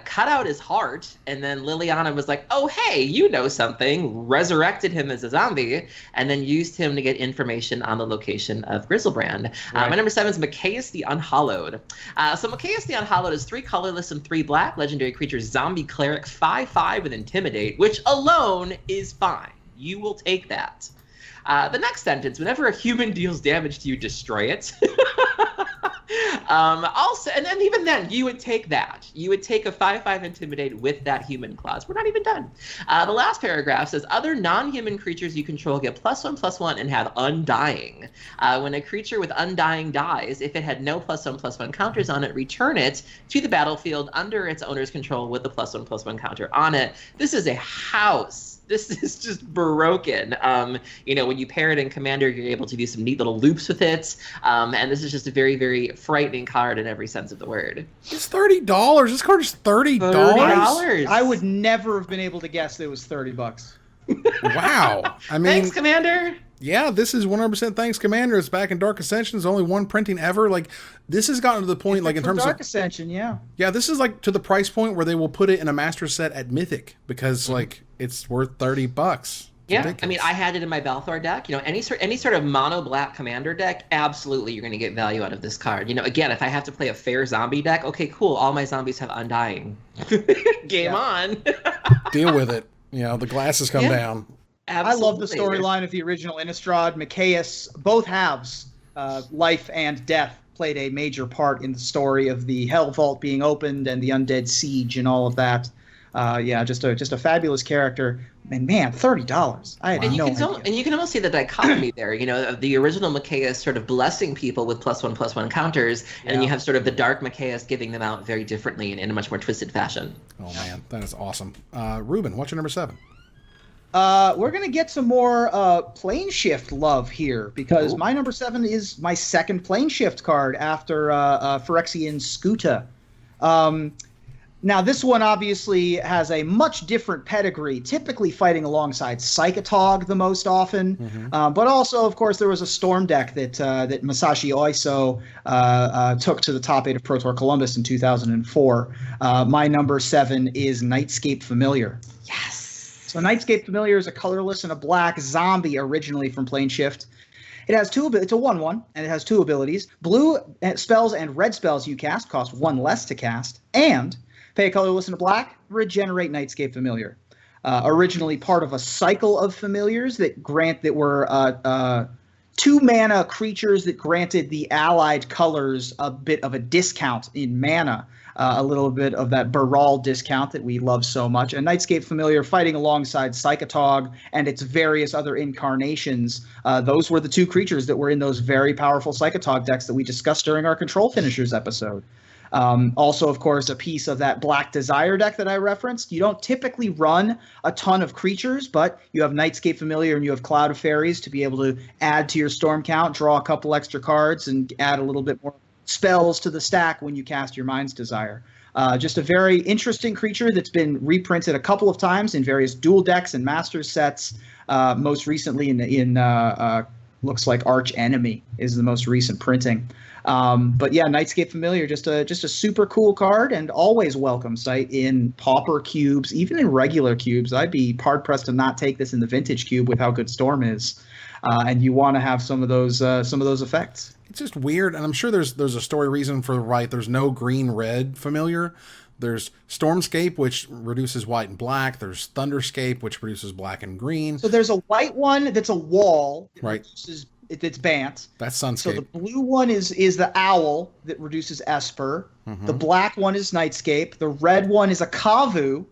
cut out his heart, and then Liliana was like, oh, hey, you know something, resurrected him as a zombie, and then used him to get information on the location of Griselbrand. Right. My number 7 is Macias the Unhallowed. So Macias the Unhallowed is 3 colorless and 3 black, legendary creature, zombie cleric, 5/5 with Intimidate, which alone is fine. You will take that. The next sentence, whenever a human deals damage to you, destroy it. Also, and then even then, you would take that. You would take a 5/5 Intimidate with that human clause. We're not even done. The last paragraph says, other non-human creatures you control get +1/+1 and have Undying. When a creature with Undying dies, if it had no +1/+1 counters on it, return it to the battlefield under its owner's control with the +1/+1 counter on it. This is a house is just broken. When you pair it in Commander, you're able to do some neat little loops with it. And this is just a very, very frightening card in every sense of the word. It's $30. This card is $30. I would never have been able to guess that it was $30. Wow. I mean, thanks, Commander. Yeah, this is 100% thanks, Commander. It's back in Dark Ascension. There's only one printing ever. Like, this has gotten to the point, like, in terms Dark Ascension, yeah. Yeah, this is, like, to the price point where they will put it in a master set at Mythic because, like, it's worth $30. Yeah, ridiculous. I mean, I had it in my Balthor deck. Any sort of mono black Commander deck, absolutely you're going to get value out of this card. Again, if I have to play a fair zombie deck, okay, cool. All my zombies have Undying. Game on. Deal with it. The glasses come down. Absolutely. I love the storyline of the original Innistrad. Mikaeus, both halves, life and death, played a major part in the story of the Hell Vault being opened and the Undead Siege and all of that. Just a fabulous character. And man, $30. I had no idea. And you can almost see the dichotomy there, of the original Mikaeus sort of blessing people with +1/+1 counters, and then you have sort of the dark Mikaeus giving them out very differently and in a much more twisted fashion. Oh man, that is awesome. Ruben, what's your number 7? We're going to get some more plane shift love here because my number 7 is my second plane shift card after Phyrexian Skuta. Now, this one obviously has a much different pedigree, typically fighting alongside Psychotog the most often. But also, of course, there was a Storm deck that Masashi Oiso took to the top 8 of Pro Tour Columbus in 2004. My number 7 is Nightscape Familiar. Yes! So Nightscape Familiar is a colorless and a black zombie originally from Plane Shift. It has it's a 1/1, and it has 2 abilities. Blue spells and red spells you cast cost 1 less to cast, and pay a colorless and a black, regenerate Nightscape Familiar. Originally part of a cycle of familiars that were 2 mana creatures that granted the allied colors a bit of a discount in mana. A little bit of that Baral discount that we love so much. And Nightscape Familiar fighting alongside Psychotog and its various other incarnations. Those were the 2 creatures that were in those very powerful Psychotog decks that we discussed during our Control Finishers episode. Also, of course, a piece of that Black Desire deck that I referenced. You don't typically run a ton of creatures, but you have Nightscape Familiar and you have Cloud of Fairies to be able to add to your storm count, draw a couple extra cards, and add a little bit more spells to the stack when you cast your Mind's Desire. Just a very interesting creature that's been reprinted a couple of times in various dual decks and Masters sets. Most recently in looks like Arch Enemy is the most recent printing. But yeah, Nightscape Familiar, just a super cool card and always welcome sight in Pauper cubes, even in regular cubes. I'd be hard pressed to not take this in the Vintage cube with how good Storm is. And you want to have some of those effects. It's just weird, and I'm sure there's a story reason for there's no green-red Familiar. There's Stormscape, which reduces white and black. There's Thunderscape, which produces black and green. So there's a white one that's a wall. Right. It's Bant. That's Sunscape. So the blue one is the Owl that reduces Esper. The black one is Nightscape. The red one is a Kavu,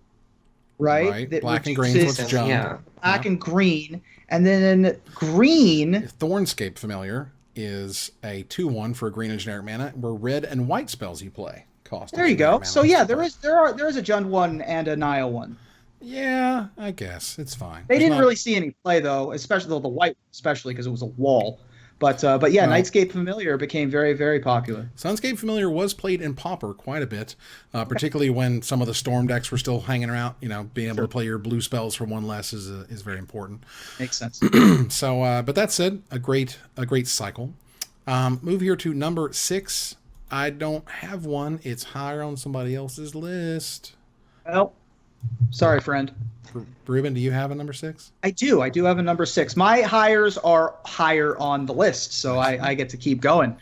right? That black and green. Yeah. Black and green. And then green... Thornscape Familiar is a 2/1 for a green and generic mana, where red and white spells you play cost. There you go. So yeah, there is a Jund one and a Nile one. Yeah, I guess it's fine. They didn't really see any play though, especially the white, especially because it was a wall. But yeah, Nightscape Familiar became very, very popular. Sunscape Familiar was played in Pauper quite a bit, particularly when some of the Storm decks were still hanging around. Being able to play your blue spells for 1 less is very important. Makes sense. So, but that said, a great cycle. Move here to number 6. I don't have one. It's higher on somebody else's list. Well, sorry, friend. Ruben, do you have a number 6? I do have a number 6. My hires are higher on the list, so I get to keep going.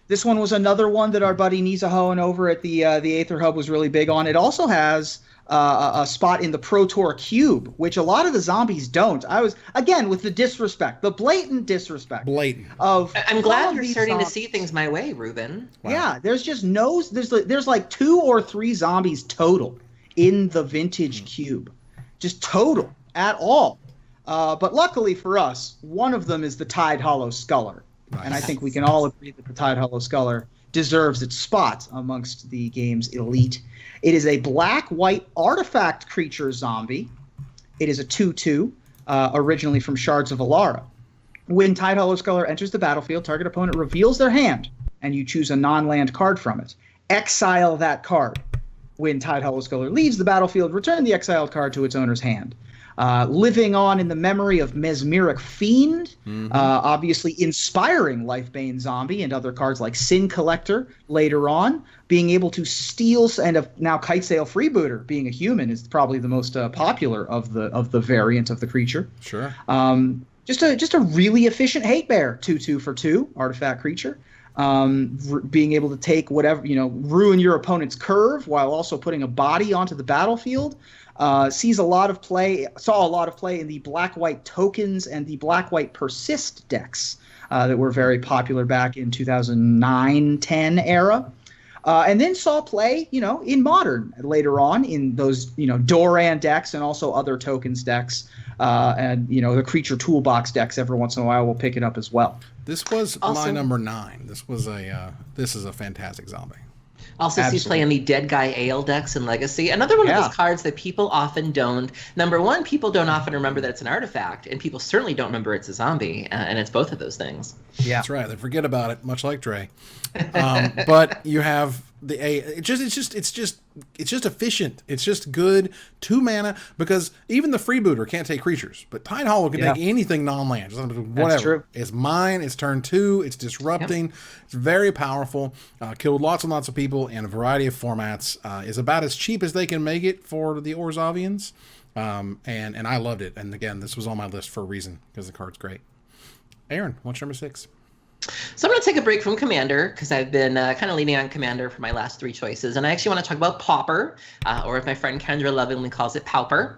This one was another one that our buddy Nisa Hohen over at the Aether Hub was really big on. It also has a spot in the Pro Tour Cube, which a lot of the zombies don't. I was, again, with the disrespect, the blatant disrespect. I'm glad you're starting to see things my way, Ruben. Wow. Yeah, there's just there's like 2 or 3 zombies total in the Vintage Cube. Just total at all. But luckily for us, one of them is the Tide Hollow Sculler. Nice. And I think we can all agree that the Tide Hollow Sculler deserves its spot amongst the game's elite. It is a black-white artifact creature zombie. It is a 2/2, originally from Shards of Alara. When Tidehollow Sculler enters the battlefield, target opponent reveals their hand, and you choose a non-land card from it. Exile that card. When Tidehollow Sculler leaves the battlefield, return the exiled card to its owner's hand. Living on in the memory of Mesmeric Fiend, obviously inspiring Lifebane Zombie and other cards like Sin Collector later on. Being able to steal, and now Kitesail Freebooter, being a human, is probably the most popular of the variant of the creature. Sure. Just a really efficient hate bear, 2/2 for 2 artifact creature. Being able to take whatever, ruin your opponent's curve while also putting a body onto the battlefield. Saw a lot of play in the black-white tokens and the black-white persist decks that were very popular back in 2009-10 era. And then saw play, in Modern later on in those, Doran decks and also other tokens decks. And, the creature toolbox decks every once in a while will pick it up as well. This was also my number 9. This is a fantastic zombie. Also sees play in the Dead Guy Ale decks in Legacy. Another one of those cards that people often don't. Number one, people don't often remember that it's an artifact, and people certainly don't remember it's a zombie, and it's both of those things. Yeah, that's right. They forget about it, much like Dre. But you have the it's just efficient. It's just good 2 mana, because even the freebooter can't take creatures, but Tidehollow can take anything non-land. Whatever. That's true. It's mine. It's turn 2. It's disrupting. Yep. It's very powerful. Killed lots and lots of people in a variety of formats. Is about as cheap as they can make it for the Orzavians. And I loved it. And again, this was on my list for a reason, because the card's great. Aaron, what's number 6? So I'm going to take a break from Commander, because I've been kind of leaning on Commander for my last 3 choices. And I actually want to talk about Pauper, or if my friend Kendra lovingly calls it Pauper.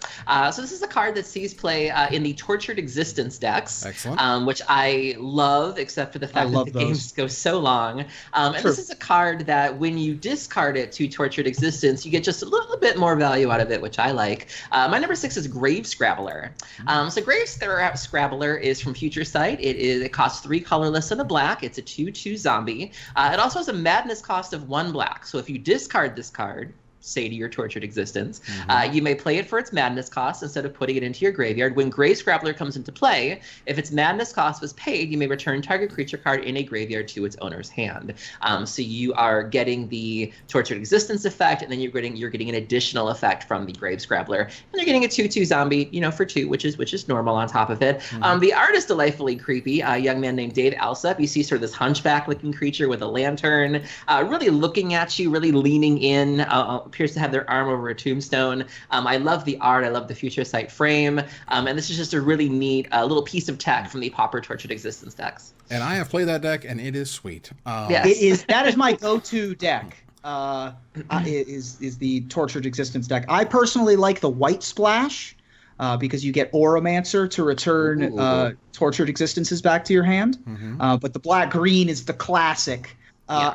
So this is a card that sees play in the Tortured Existence decks. Excellent. Which I love, except for the fact that the games go so long. And this is a card that when you discard it to Tortured Existence, you get just a little bit more value out of it, which I like. My number 6 is Grave Scrabbler. So Grave Scrabbler is from Future Sight. It costs 3 colorless and a black. It's a 2/2 zombie. It also has a madness cost of 1 black. So if you discard this card, say to your Tortured Existence, you may play it for its madness cost instead of putting it into your graveyard. When Grave Scrabbler comes into play, if its madness cost was paid, you may return target creature card in a graveyard to its owner's hand. So you are getting the Tortured Existence effect, and then you're getting an additional effect from the Grave Scrabbler, and you're getting a 2/2 zombie, for 2, which is normal on top of it. The art is delightfully creepy. A young man named Dave Alsop. You see sort of this hunchback-looking creature with a lantern, really looking at you, really leaning in. Appears to have their arm over a tombstone. I love the art. I love the Future Sight frame. And this is just a really neat little piece of tech from the Pauper Tortured Existence decks. And I have played that deck, and it is sweet. Yes. That is my go-to deck. Is the Tortured Existence deck. I personally like the white splash because you get Oromancer to return Tortured Existences back to your hand. But the black-green is the classic.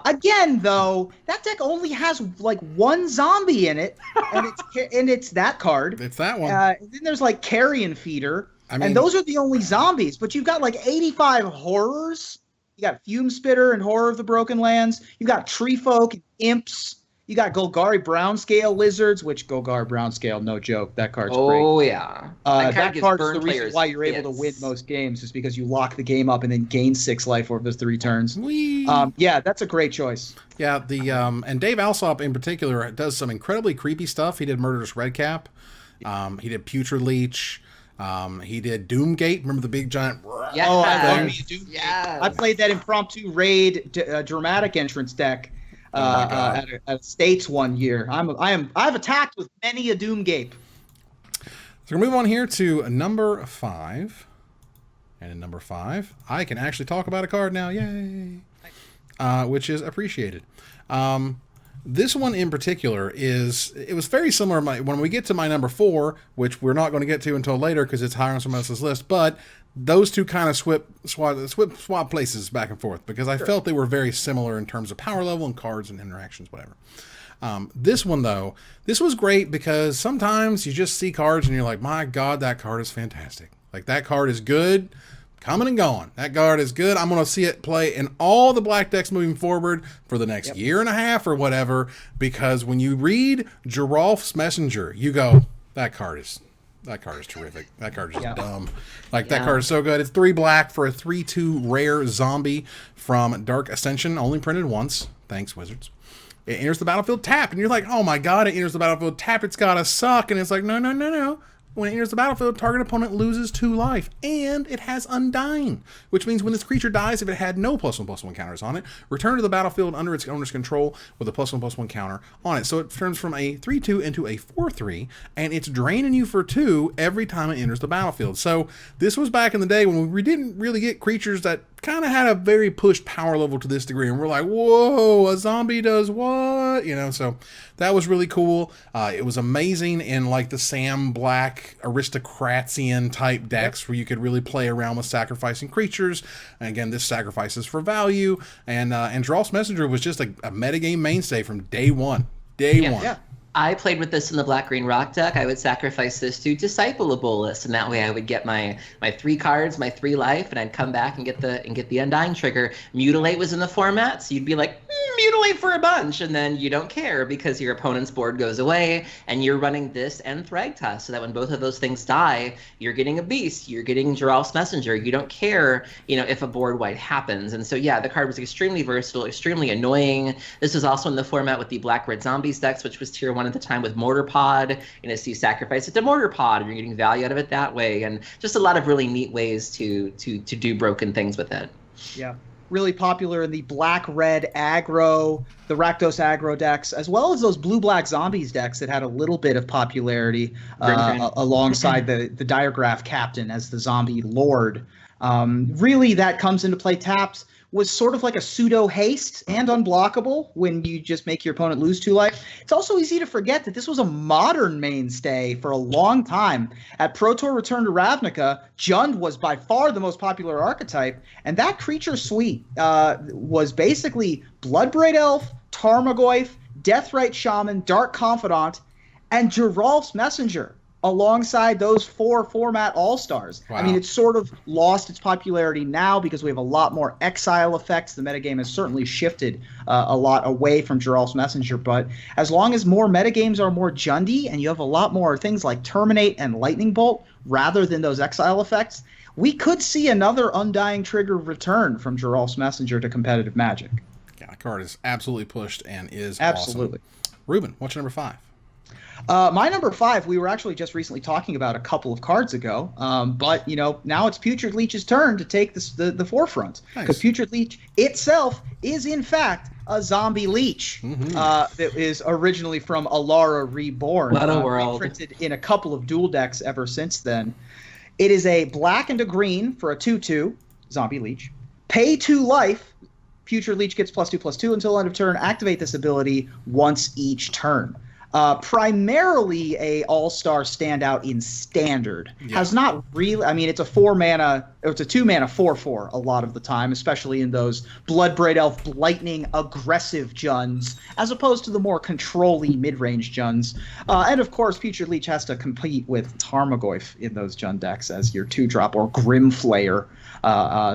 Again, though, that deck only has like 1 zombie in it, and it's that card. It's that one. Then there's like Carrion Feeder, and those are the only zombies. But you've got like 85 horrors. You got Fume Spitter and Horror of the Broken Lands. You got Tree Folk and Imps. You got Golgari Brownscale Lizards, which Golgari Brownscale, no joke, that card's great. Oh, yeah. That card's the reason why you're able to win most games, is because you lock the game up and then gain 6 life over those 3 turns. That's a great choice. Yeah, and Dave Alsop in particular does some incredibly creepy stuff. He did Murderous Redcap. He did Putrid Leech. He did Doomgate. Remember the big giant? Yeah. Oh, I love me Doomgate. Yes. I played that impromptu raid dramatic entrance deck. At a States one year. I've attacked with many a Doomgape. So we're move on here to number 5. And in number 5, I can actually talk about a card now. Yay! Which is Appreciated. This one in particular it was very similar. When we get to my number 4, which we're not going to get to until later because it's higher on someone else's list, but those two kind of swap places back and forth because I felt they were very similar in terms of power level and cards and interactions, whatever. This one, though, this was great because sometimes you just see cards and you're like, my God, that card is fantastic. Like, that card is good, coming and going. That card is good. I'm going to see it play in all the black decks moving forward for the next year and a half or whatever, because when you read Geralf's Messenger, you go, that card is That card is terrific. That card is just dumb. Like, that card is so good. It's 3 black for a 3/2 rare zombie from Dark Ascension, only printed once. Thanks, Wizards. It enters the battlefield tapped, and you're like, oh my god, it enters the battlefield tapped, it's gotta suck. And it's like, no, no, no, no. When it enters the battlefield, target opponent loses 2 life. And it has Undying, which means when this creature dies, if it had no +1/+1 counters on it, return to the battlefield under its owner's control with a +1/+1 counter on it. So it turns from a 3/2 into a 4/3, and it's draining you for 2 every time it enters the battlefield. So this was back in the day when we didn't really get creatures that kind of had a very pushed power level to this degree, and we're like, whoa, a zombie does what? You know, so that was really cool. It was amazing in like the Sam Black aristocratian type decks where you could really play around with sacrificing creatures. And again, this sacrifices for value, and Drolf's Messenger was just a metagame mainstay from day one. Day one. Yeah. I played with this in the Black-Green Rock deck. I would sacrifice this to Disciple a Bolus, and that way I would get my 3 cards, my 3 life, and I'd come back and get the Undying trigger. Mutilate was in the format, so you'd be like, mutilate for a bunch, and then you don't care because your opponent's board goes away, and you're running this and Thragtusk, so that when both of those things die, you're getting a beast, you're getting Geralf's Messenger. You don't care, if a board wipe happens. And so yeah, the card was extremely versatile, extremely annoying. This was also in the format with the Black-Red Zombies decks, which was tier 1 at the time with Mortar Pod. So you sacrifice it to Mortar Pod, and you're getting value out of it that way, and just a lot of really neat ways to do broken things with it. Yeah. Really popular in the black-red aggro, the Rakdos aggro decks, as well as those blue-black zombies decks that had a little bit of popularity alongside the Diregraph Captain as the zombie lord. Really, that comes into play tapped. Was sort of like a pseudo haste and unblockable when you just make your opponent lose 2 life. It's also easy to forget that this was a modern mainstay for a long time. At Pro Tour Return to Ravnica, Jund was by far the most popular archetype, and that creature suite was basically Bloodbraid Elf, Tarmogoyf, Deathrite Shaman, Dark Confidant, and Geralf's Messenger, alongside those 4 format all-stars. Wow. I mean, it's sort of lost its popularity now because we have a lot more exile effects. The metagame has certainly shifted a lot away from Geralf's Messenger, but as long as more metagames are more Jundy and you have a lot more things like Terminate and Lightning Bolt rather than those exile effects, we could see another Undying trigger return from Geralf's Messenger to competitive Magic. Yeah, the card is absolutely pushed and is absolutely awesome. Ruben, what's your number 5? My number 5, we were actually just recently talking about a couple of cards ago, but now it's Putrid Leech's turn to take the forefront, because Putrid Leech itself is in fact a zombie leech that is originally from Alara Reborn. What a world! Printed in a couple of dual decks ever since then. It is a black and a green for a 2/2 zombie leech. Pay 2 life. Putrid Leech gets +2/+2 until end of turn. Activate this ability once each turn. Primarily a all-star standout in Standard. Yeah. Has not really, I mean, it's a 4-mana, or it's a 2-mana 4/4 a lot of the time, especially in those Bloodbraid Elf lightning aggressive Juns, as opposed to the more control-y mid-range Juns. And of course, Putrid Leech has to compete with Tarmogoyf in those Jun decks as your 2-drop, or Grimflayer.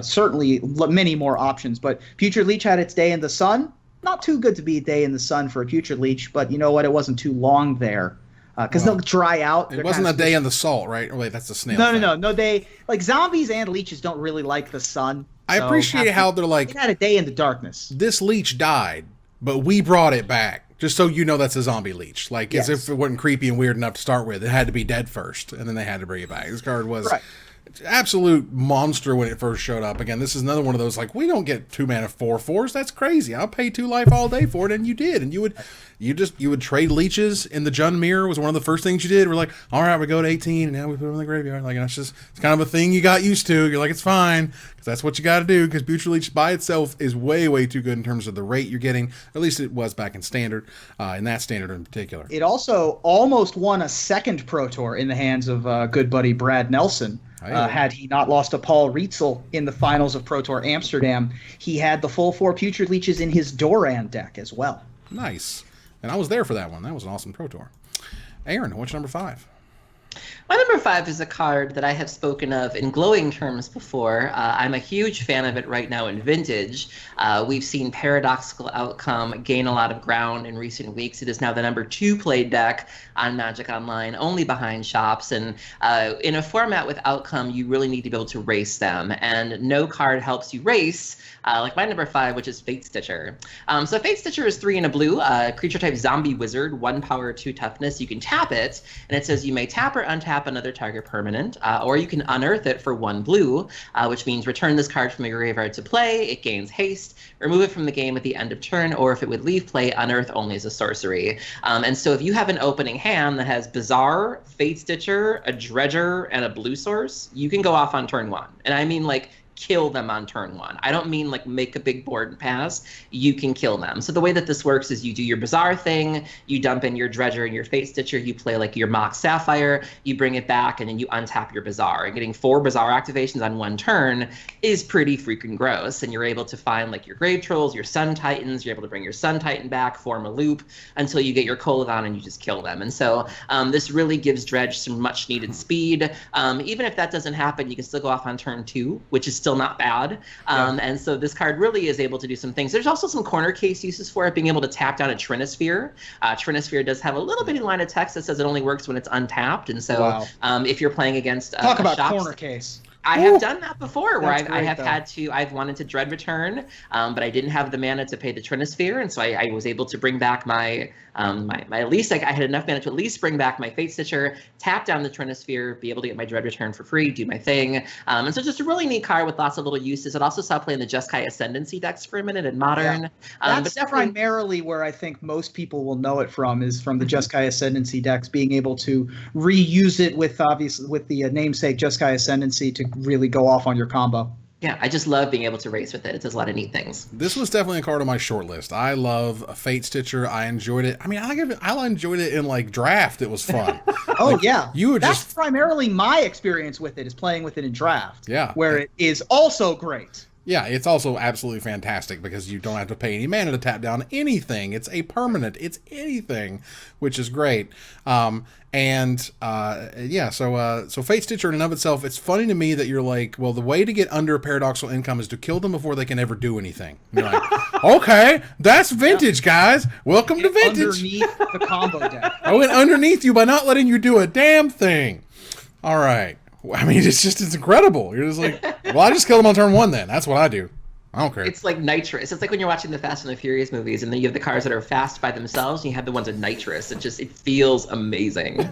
Certainly many more options, but Putrid Leech had its day in the sun. Not too good to be a day in the sun for a Putrid Leech, but you know what? It wasn't too long there because they'll dry out. It wasn't a day in the salt, right? Oh, wait, that's the snail. No. They like zombies and leeches don't really like the sun. I appreciate how they're like. It had a day in the darkness. This leech died, but we brought it back. Just so you know, that's a zombie leech. Like as if it wasn't creepy and weird enough to start with. It had to be dead first, and then they had to bring it back. This card was. Right. Absolute monster when it first showed up. Again, this is another one of those, like, we don't get 2-mana 4/4s. That's crazy. I'll pay 2 life all day for it, and you did. And you would trade leeches in the Jund Mirror was one of the first things you did. We're like, all right, we go to 18, and now we put them in the graveyard. Like, it's kind of a thing you got used to. You're like, it's fine, because that's what you got to do, because Putrid Leech by itself is way, way too good in terms of the rate you're getting. At least it was back in Standard, in that Standard in particular. It also almost won a second Pro Tour in the hands of good buddy Brad Nelson. Had he not lost to Paul Rietzel in the finals of Pro Tour Amsterdam. He had the full 4 Putrid Leeches in his Doran deck as well. Nice. And I was there for that one. That was an awesome Pro Tour. Aaron, what's your number 5? My number 5 is a card that I have spoken of in glowing terms before. I'm a huge fan of it right now in Vintage. We've seen Paradoxical Outcome gain a lot of ground in recent weeks. It is now the number 2 played deck on Magic Online, only behind Shops. And in a format with Outcome, you really need to be able to race them. And no card helps you race like my number 5, which is Fate Stitcher. So Fate Stitcher is 3 and a blue, creature type zombie wizard, 1 power, 2 toughness. You can tap it, and it says you may tap or untap another target permanent, or you can unearth it for 1 blue, which means return this card from your graveyard to play. It gains haste. Remove it from the game at the end of turn, or if it would leave play, unearth only as a sorcery. And so if you have an opening hand that has Bazaar, Fate Stitcher, a Dredger, and a blue source, you can go off on turn 1. And I mean like kill them on turn 1. I don't mean like make a big board and pass. You can kill them. So the way that this works is you do your Bazaar thing, you dump in your Dredger and your Fate Stitcher, you play like your Mox Sapphire, you bring it back, and then you untap your Bazaar. And getting 4 Bazaar activations on 1 turn is pretty freaking gross. And you're able to find like your Grave Trolls, your Sun Titans, you're able to bring your Sun Titan back, form a loop until you get your Koladon and you just kill them. And so this really gives Dredge some much needed speed. Even if that doesn't happen, you can still go off on turn 2, which is still not bad. And so this card really is able to do some things. There's also some corner case uses for it, being able to tap down a Trinisphere. Trinisphere does have a little bitty line of text that says it only works when it's untapped. And so if you're playing against talk about Shops, corner case. I have done that before, where I have though. I've wanted to Dread Return, but I didn't have the mana to pay the Trinisphere, and so I was able to bring back my at least I had enough mana to at least bring back my Fate Stitcher, tap down the Trinisphere, be able to get my Dread Return for free, do my thing. And so just a really neat card with lots of little uses. It also saw play in the Jeskai Ascendancy decks for a minute in Modern. That's but primarily where I think most people will know it from, is from the Jeskai Ascendancy decks, being able to reuse it with the namesake Jeskai Ascendancy to really go off on your combo. Yeah, I just love being able to race with it. It does a lot of neat things. This was definitely a card on my short list. I love a Fate Stitcher. I enjoyed it. I mean, I enjoyed it in like draft. It was fun. That's primarily my experience with it, is playing with it in draft. Yeah. Where it is also great. Yeah, it's also absolutely fantastic because you don't have to pay any mana to tap down anything. It's a permanent. It's anything, which is great. So Fate Stitcher in and of itself, it's funny to me that you're like, well, the way to get under Paradoxical Income is to kill them before they can ever do anything. You're like, okay, that's Vintage, guys. Welcome to Vintage. Underneath the combo deck. I went underneath you by not letting you do a damn thing. All right. I mean, it's incredible. You're just like, well, I just kill them on turn 1 then. That's what I do. I don't care. It's like nitrous. It's like when you're watching the Fast and the Furious movies, and then you have the cars that are fast by themselves, and you have the ones with nitrous. It feels amazing.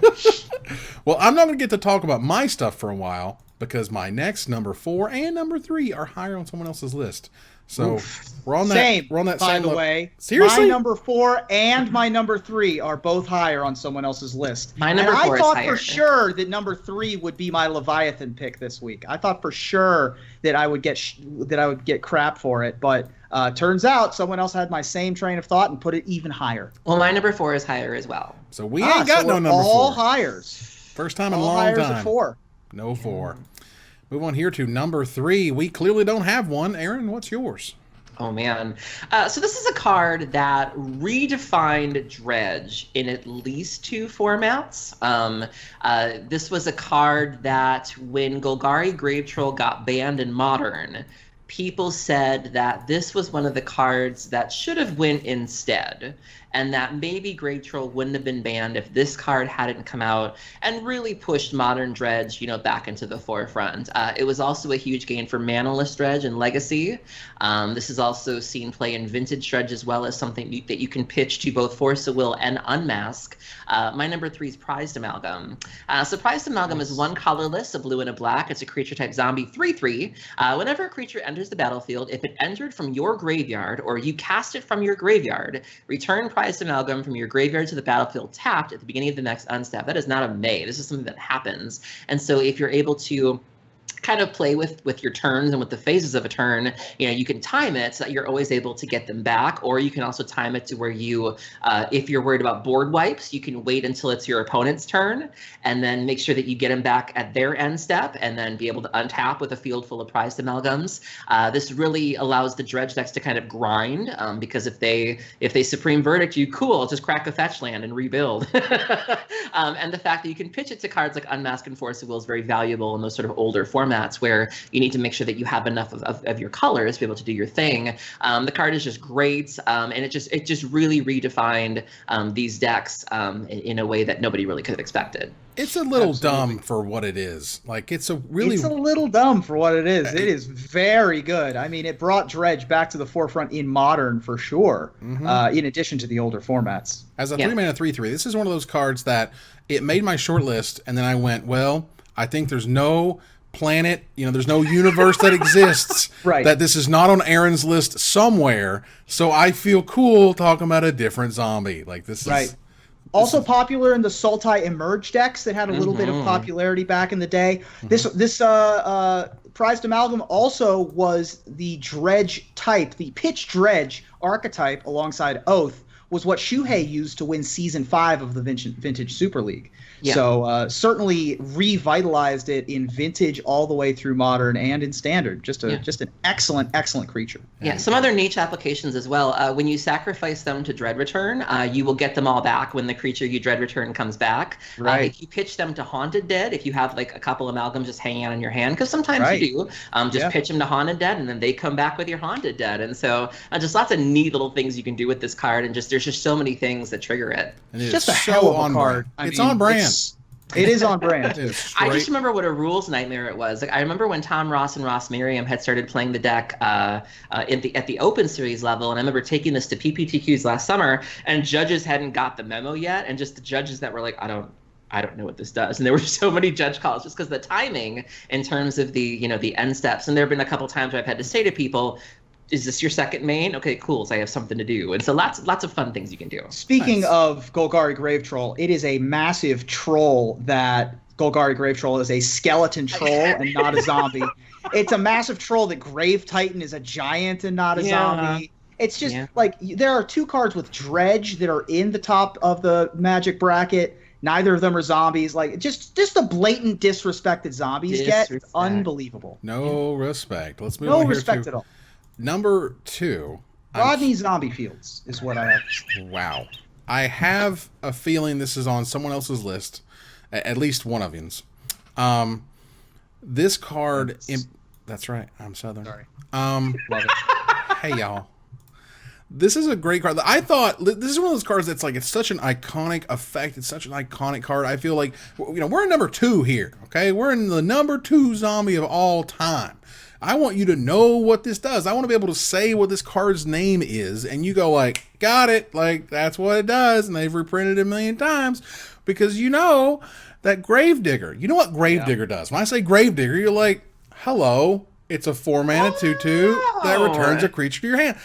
Well, I'm not going to get to talk about my stuff for a while, because my next number 4 and number 3 are higher on someone else's list. So we're on that. Same. We're on that. By same the way, seriously, my number 4 and my number 3 are both higher on someone else's list. My number 4 is higher. I thought for sure that number 3 would be my Leviathan pick this week. I thought for sure that I would get crap for it, but turns out someone else had my same train of thought and put it even higher. Well, my number 4 is higher as well. So we ain't got no number 4. All hires. First time in a long time. At 4. No 4. Move on here to number 3. We clearly don't have one. Aaron, what's yours? Oh, man. So this is a card that redefined Dredge in at least 2 formats. This was a card that when Golgari Grave Troll got banned in Modern, people said that this was one of the cards that should have went instead, and that maybe Grave Troll wouldn't have been banned if this card hadn't come out and really pushed Modern Dredge, back into the forefront. It was also a huge gain for Manaless Dredge and Legacy. This is also seen play in Vintage Dredge as well as something that you can pitch to both Force of Will and Unmask. My number 3 is Prized Amalgam. So Prized Amalgam is 1 colorless, a blue and a black. It's a creature type zombie 3/3. Whenever a creature enters the battlefield, if it entered from your graveyard or you cast it from your graveyard, return Prized Amalgam from your graveyard to the battlefield tapped at the beginning of the next unstep. That is not a may. This is something that happens. And so if you're able to kind of play with your turns and with the phases of a turn. You can time it so that you're always able to get them back, or you can also time it to where you, if you're worried about board wipes, you can wait until it's your opponent's turn and then make sure that you get them back at their end step and then be able to untap with a field full of prized amalgams. This really allows the dredge decks to kind of grind, because if they Supreme Verdict you, cool, just crack a fetch land and rebuild. And the fact that you can pitch it to cards like Unmask and Force of Will is very valuable in those sort of older formats where you need to make sure that you have enough of your colors to be able to do your thing. The card is just great, and it just really redefined these decks in a way that nobody really could have expected. It's a little dumb for what it is. Like, it's a little dumb for what it is. It is very good. I mean, it brought Dredge back to the forefront in Modern for sure, in addition to the older formats. As a 3-mana 3/3, this is one of those cards that it made my short list, and then I went, well, I think there's no planet, there's no universe that exists that this is not on Aaron's list somewhere, so I feel cool talking about a different zombie. Like, this is also popular in the Sultai Emerge decks that had a little bit of popularity back in the day. This prized amalgam also was the dredge type, the pitch dredge archetype alongside Oath was what Shuhei used to win Season 5 of the Vintage Super League. Yeah. So certainly revitalized it in Vintage all the way through Modern and in Standard. Just an excellent creature. Yeah, some other niche applications as well. When you sacrifice them to Dread Return, you will get them all back when the creature you Dread Return comes back. If you pitch them to Haunted Dead, if you have like a couple amalgams just hanging out in your hand, because sometimes you do, pitch them to Haunted Dead and then they come back with your Haunted Dead. And so just lots of neat little things you can do with this card, and there's just so many things that trigger it. It's just a hell of a card. It's on brand. It is on brand. I just remember what a rules nightmare it was. Like, I remember when Tom Ross and Ross Merriam had started playing the deck at the Open Series level, and I remember taking this to PPTQs last summer, and judges hadn't got the memo yet, and just the judges that were like, I don't know what this does. And there were so many judge calls just because the timing in terms of the end steps. And there have been a couple times where I've had to say to people, is this your second main? Okay, cool. So I have something to do. And so lots of fun things you can do. Speaking of Golgari Grave Troll, it is a massive troll that Golgari Grave Troll is a skeleton troll and not a zombie. It's a massive troll that Grave Titan is a giant and not a zombie. It's just like there are two cards with Dredge that are in the top of the Magic bracket. Neither of them are zombies. Like, just the blatant disrespect that zombies get. It's unbelievable. No respect. Let's move on. No respect at all. Number 2. Rodney Zombie Fields is what I have. Wow. I have a feeling this is on someone else's list, at least one of yous. This card... That's right. I'm Southern. Sorry. Love it. Hey, y'all. This is a great card. I thought this is one of those cards that's like, it's such an iconic effect. It's such an iconic card. I feel like, we're in number 2 here. Okay. We're in the number 2 zombie of all time. I want you to know what this does. I want to be able to say what this card's name is, and you go like, got it. Like, that's what it does. And they've reprinted it a million times because you know that Gravedigger. You know what Gravedigger does. When I say Gravedigger, you're like, hello. It's a 4-mana 2/2 that returns a creature to your hand.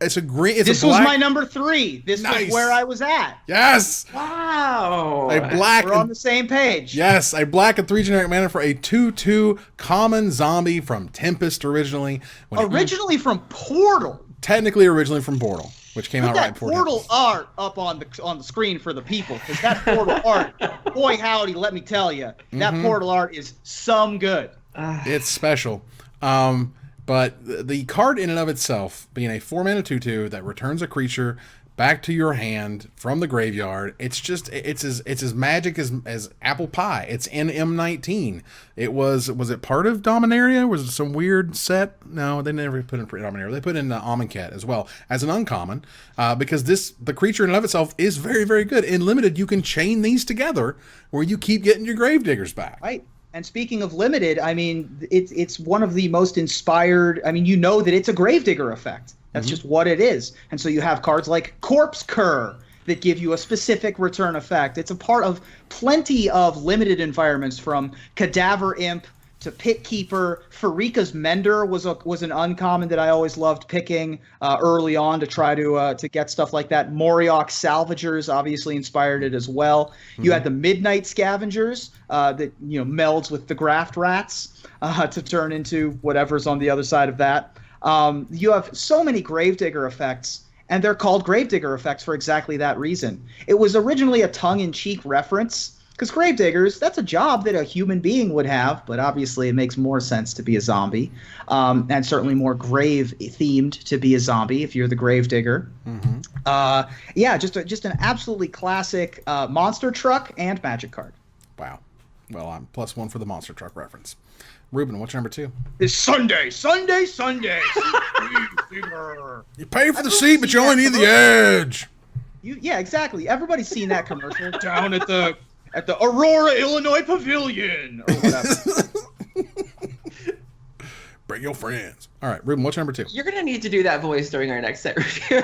It's a green. This was my number 3. This was where I was at. Yes. Wow. We're on the same page. Yes, a black and 3 generic mana for a 2/2 common zombie from Tempest originally. From Portal. Technically originally from Portal, which came out right before Portal Tempest. art up on the screen for the people, because that Portal art, boy howdy, let me tell you, that Portal art is some good. It's special. But the card in and of itself, being a 4-mana 2/2 that returns a creature back to your hand from the graveyard, it's as magic as apple pie. It's in M19. Was it part of Dominaria? Was it some weird set? No, they never put in Dominaria. They put in Amonkhet as well as an uncommon, because the creature in and of itself is very, very good. In Limited, you can chain these together where you keep getting your Gravediggers back. Right. And speaking of Limited, I mean, it's one of the most inspired. I mean, you know that it's a Gravedigger effect. That's just what it is. And so you have cards like Corpse Cur that give you a specific return effect. It's a part of plenty of Limited environments, from Cadaver Imp to Pit Keeper. Farika's Mender was an uncommon that I always loved picking early on to try to get stuff like that. Moriok Salvagers obviously inspired it as well. Mm-hmm. You had the Midnight Scavengers that melds with the Graft Rats to turn into whatever's on the other side of that. You have so many Gravedigger effects, and they're called Gravedigger effects for exactly that reason. It was originally a tongue-in-cheek reference, because Gravediggers, that's a job that a human being would have, but obviously it makes more sense to be a zombie, and certainly more grave-themed to be a zombie if you're the Gravedigger. Mm-hmm. Just an absolutely classic monster truck and magic card. Wow. Well, I'm +1 for the monster truck reference. Ruben, what's your number 2? It's Sunday. You pay for the seat, but you only need the edge. Yeah, exactly. Everybody's seen that commercial down at the Aurora, Illinois Pavilion, or whatever. Bring your friends. All right, Ruben, what's your number 2? You're going to need to do that voice during our next set review.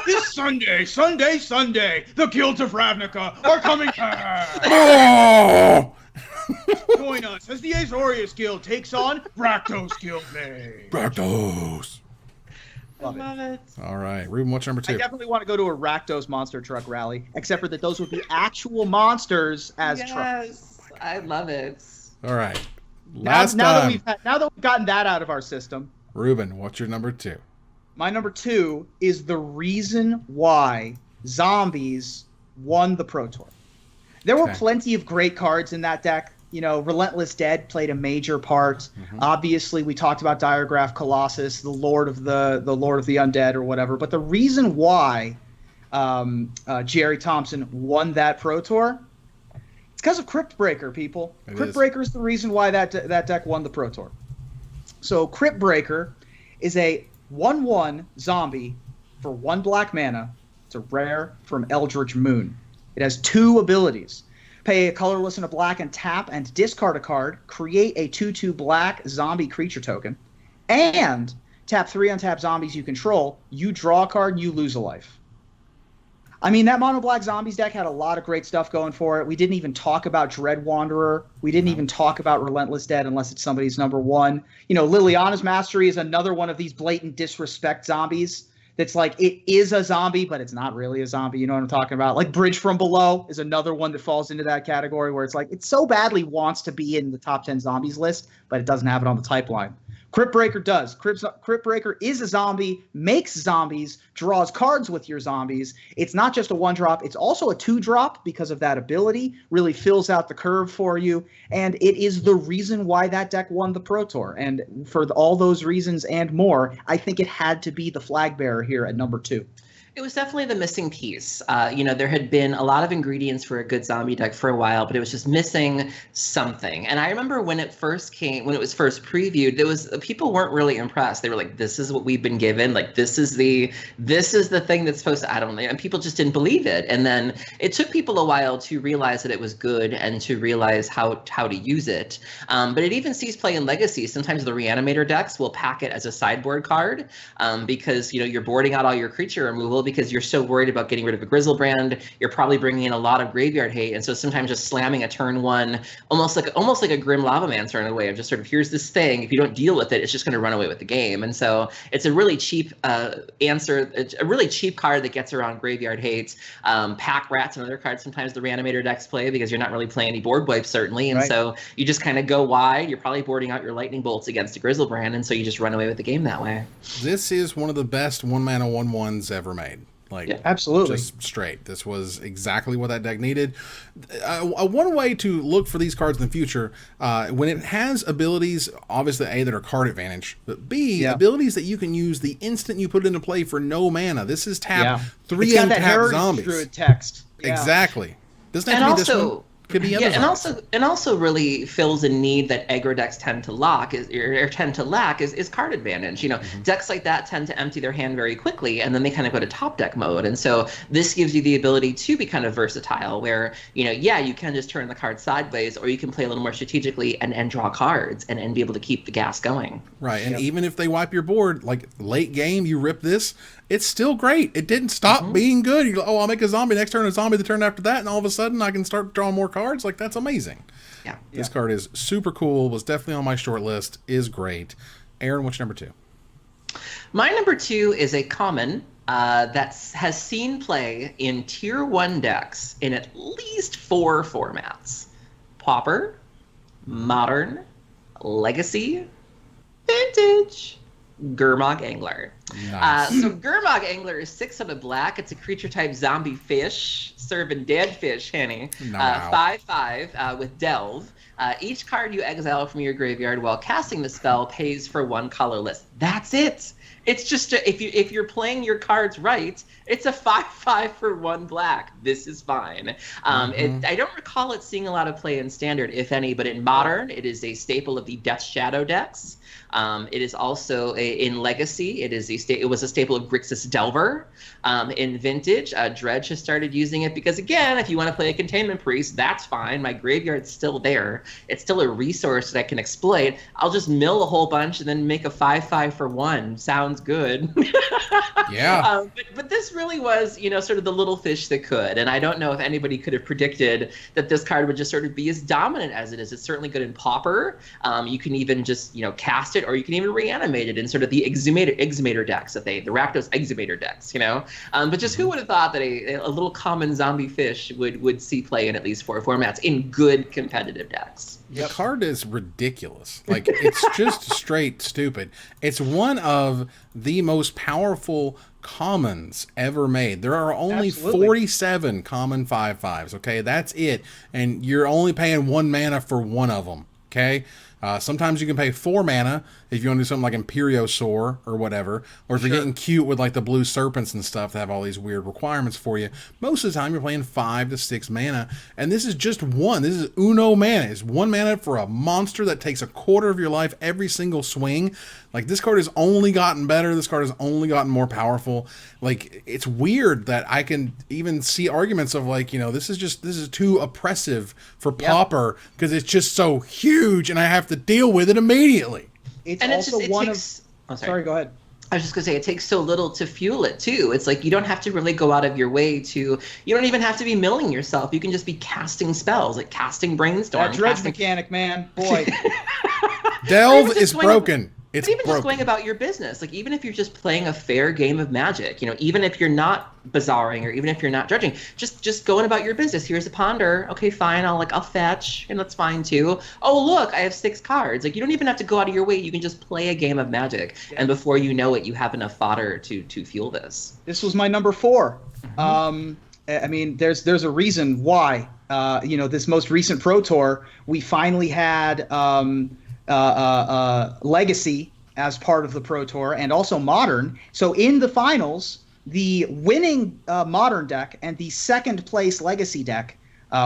This Sunday, the Guilds of Ravnica are coming back. Oh! Join us as the Azorius Guild takes on Rakdos Guildmate. Rakdos. Love it. All right, Ruben, what's your number 2? I definitely want to go to a Rakdos monster truck rally, except for that those would be actual monsters as trucks. Yes, I love it. All right. Now that we've gotten that out of our system, Ruben, what's your number 2? My number 2 is the reason why zombies won the Pro Tour. There were plenty of great cards in that deck. Relentless Dead played a major part. Mm-hmm. Obviously, we talked about Diregraph Colossus, the Lord of the Undead or whatever. But the reason why Jerry Thompson won that Pro Tour, it's because of Cryptbreaker, people. Cryptbreaker is the reason why that deck won the Pro Tour. So Cryptbreaker is a 1/1 zombie for 1 black mana. It's a rare from Eldritch Moon. It has 2 abilities. Pay a colorless and a black and tap and discard a card. Create a 2/2 black zombie creature token. And tap 3 untapped zombies you control. You draw a card and you lose a life. I mean, that mono black zombies deck had a lot of great stuff going for it. We didn't even talk about Dread Wanderer. We didn't even talk about Relentless Dead unless it's somebody's number 1. Liliana's Mastery is another one of these blatant disrespect zombies. That's like, it is a zombie, but it's not really a zombie. You know what I'm talking about? Like Bridge from Below is another one that falls into that category where it's like, it so badly wants to be in the top 10 zombies list, but it doesn't have it on the type line. Cryptbreaker does. Cryptbreaker is a zombie, makes zombies, draws cards with your zombies. It's not just a 1-drop. It's also a 2-drop because of that ability. Really fills out the curve for you. And it is the reason why that deck won the Pro Tour. And for all those reasons and more, I think it had to be the flag bearer here at number 2. It was definitely the missing piece. There had been a lot of ingredients for a good zombie deck for a while, but it was just missing something. And I remember when it first previewed, people weren't really impressed. They were like, "This is what we've been given. Like, this is the thing that's supposed to." I don't know, and people just didn't believe it. And then it took people a while to realize that it was good and to realize how to use it. But it even sees play in Legacy. Sometimes the Reanimator decks will pack it as a sideboard card because you're boarding out all your creature removal. Because you're so worried about getting rid of a Grizzlebrand, you're probably bringing in a lot of graveyard hate, and so sometimes just slamming a turn 1, almost like a Grim Lavamancer in a way of just sort of, here's this thing. If you don't deal with it, it's just going to run away with the game. And so it's a really cheap answer, a really cheap card that gets around graveyard hates. Pack Rats and other cards sometimes the Reanimator decks play because you're not really playing any board wipes certainly, and so you just kind of go wide. You're probably boarding out your Lightning Bolts against a Grizzlebrand, and so you just run away with the game that way. This is one of the best 1-mana 1/1s ever made. Absolutely. Just straight. This was exactly what that deck needed. One way to look for these cards in the future, when it has abilities, obviously A, that are card advantage, but B, abilities that you can use the instant you put it into play for no mana. This is tap 3 untapped zombies. Druid text. Exactly. Doesn't have to be this one. Could be other and also really fills a need that aggro decks tend to lack is card advantage. Decks like that tend to empty their hand very quickly, and then they kind of go to top deck mode. And so this gives you the ability to be kind of versatile, where you can just turn the card sideways, or you can play a little more strategically and draw cards and be able to keep the gas going. Right, and even if they wipe your board, like late game, you rip this, it's still great. It didn't stop being good. You go, oh, I'll make a zombie, next turn a zombie, the turn after that, and all of a sudden I can start drawing more cards. Like, that's amazing. Yeah. This card is super cool, was definitely on my short list, is great. Aaron, what's your number 2? My number 2 is a common that has seen play in Tier 1 decks in at least 4 formats. Pauper, Modern, Legacy, Vintage, Gurmag Angler. Nice. So Gurmag Angler is 6 of a black. It's a creature type zombie fish, serving dead fish, Henny. Wow. 5/5 with Delve. Each card you exile from your graveyard while casting the spell pays for 1 colorless. That's it. It's just if you're playing your cards right, it's a 5/5 for 1 black. This is fine. I don't recall it seeing a lot of play in Standard, if any, but in Modern, it is a staple of the Death Shadow decks. It is also in Legacy. It was a staple of Grixis Delver. In Vintage, Dredge has started using it because, again, if you want to play a Containment Priest, that's fine. My graveyard's still there. It's still a resource that I can exploit. I'll just mill a whole bunch and then make a 5/5 for 1. Sounds good. Yeah. But this really was, sort of the little fish that could. And I don't know if anybody could have predicted that this card would just sort of be as dominant as it is. It's certainly good in Pauper. You can even just, cast it, or you can even reanimate it in sort of the Exhumator decks, the Rakdos Exhumator decks, But just who would have thought that a little common zombie fish would see play in at least 4 formats in good competitive decks? The card is ridiculous. Like, it's just straight stupid. It's one of the most powerful commons ever made. There are only 47 common 5/5s, okay? That's it. And you're only paying 1 mana for one of them, okay? Sometimes you can pay 4 mana if you want to do something like Imperiosaur or whatever, or if you're getting cute with like the blue serpents and stuff that have all these weird requirements for you. Most of the time you're playing 5 to 6 mana, and this is just 1. This is uno mana. It's 1 mana for a monster that takes a quarter of your life every single swing. Like, this card has only gotten better. This card has only gotten more powerful. Like, it's weird that I can even see arguments of like, this is too oppressive for Pauper because it's just so huge and I have to deal with it immediately. Sorry, go ahead. I was just going to say, it takes so little to fuel it, too. It's like you don't have to really go out of your way you don't even have to be milling yourself. You can just be casting spells, like casting Brainstorm. That dredge mechanic, man. Boy. Delve is broken. It's even broken. Just going about your business, like even if you're just playing a fair game of Magic, even if you're not bazaring or even if you're not dredging, just going about your business. Here's a ponder. Okay, fine. I'll fetch, and that's fine too. Oh, look, I have 6 cards. Like, you don't even have to go out of your way. You can just play a game of Magic, and before you know it, you have enough fodder to fuel this. This was my number 4. I mean, there's a reason why. This most recent Pro Tour, we finally had Legacy as part of the Pro Tour, and also Modern. So in the finals, the winning Modern deck and the second place Legacy deck,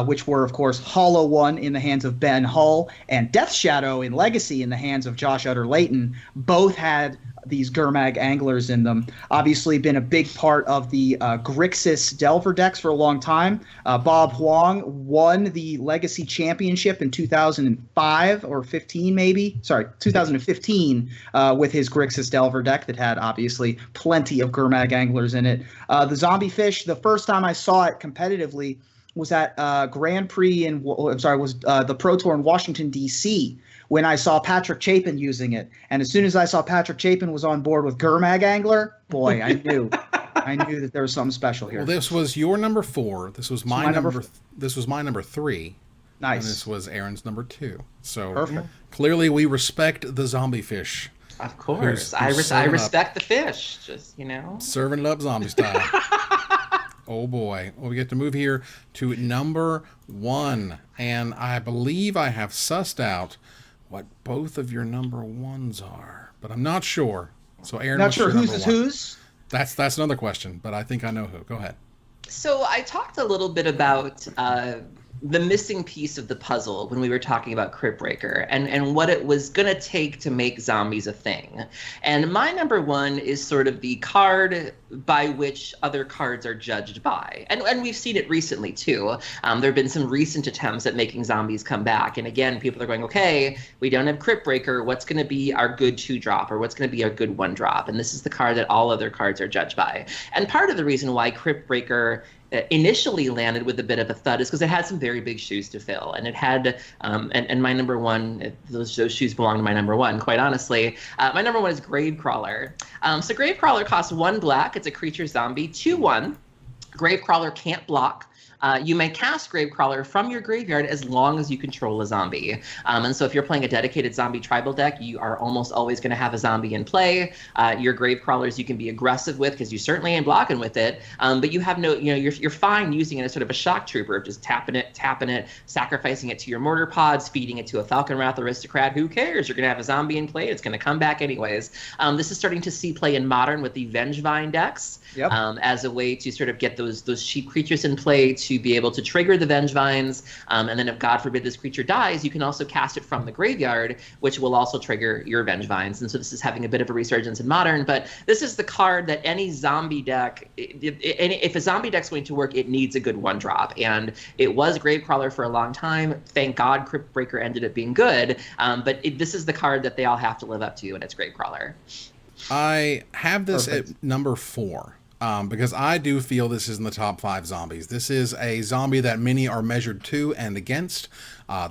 which were, of course, Hollow One in the hands of Ben Hull and Death Shadow in Legacy in the hands of Josh Utter-Layton, both had these Gurmag Anglers in them. Obviously been a big part of the Grixis Delver decks for a long time. Bob Huang won the Legacy Championship in 2005 or 15 maybe. Sorry, 2015 with his Grixis Delver deck that had obviously plenty of Gurmag Anglers in it. The Zombie Fish, the first time I saw it competitively was at Grand Prix the Pro Tour in Washington, D.C., when I saw Patrick Chapin using it. And as soon as I saw Patrick Chapin was on board with Gurmag Angler, boy, I knew that there was something special here. Well, this was your number 4. This was my number. This was my number 3. Nice. And this was Aaron's number 2. So perfect. Clearly, we respect the zombie fish. Of course, I respect the fish. Just serving it up zombie style. Oh boy. Well, we get to move here to number 1, and I believe I have sussed out what both of your number 1s are, but I'm not sure. So Aaron, not sure whose is whose. That's another question, but I think I know who. Go ahead. So I talked a little bit about the missing piece of the puzzle when we were talking about Crypt Breaker and what it was going to take to make zombies a thing. And my number one is sort of the card by which other cards are judged by. And we've seen it recently, too. There have been some recent attempts at making zombies come back. And again, people are going, okay, we don't have Crypt Breaker. What's going to be our good 2-drop, or what's going to be our good 1-drop? And this is the card that all other cards are judged by. And part of the reason why Crypt Breaker initially landed with a bit of a thud is because it had some very big shoes to fill, and it had and my number one, those shoes belong to my number one, quite honestly. My number one is Gravecrawler. So Gravecrawler costs 1 black. It's a creature zombie, 2/1. Gravecrawler can't block. You may cast Gravecrawler from your graveyard as long as you control a zombie. And so if you're playing a dedicated zombie tribal deck, you are almost always going to have a zombie in play. Your Gravecrawlers you can be aggressive with because you certainly ain't blocking with it. But you have no, you're fine using it as sort of a shock trooper of just tapping it, sacrificing it to your mortar pods, feeding it to a Falcon Wrath Aristocrat. Who cares? You're going to have a zombie in play. It's going to come back anyways. This is starting to see play in Modern with the Vengevine decks. Yep. As a way to sort of get those cheap creatures in play to be able to trigger the Vengevines. And then if, God forbid, this creature dies, you can also cast it from the graveyard, which will also trigger your Vengevines. And so this is having a bit of a resurgence in Modern. But this is the card that any zombie deck, if a zombie deck's going to work, it needs a good 1-drop. And it was Gravecrawler for a long time. Thank God Crypt Breaker ended up being good. But this is the card that they all have to live up to, and it's Gravecrawler. I have this at number 4. Because I do feel this is in the top 5 zombies. This is a zombie that many are measured to and against.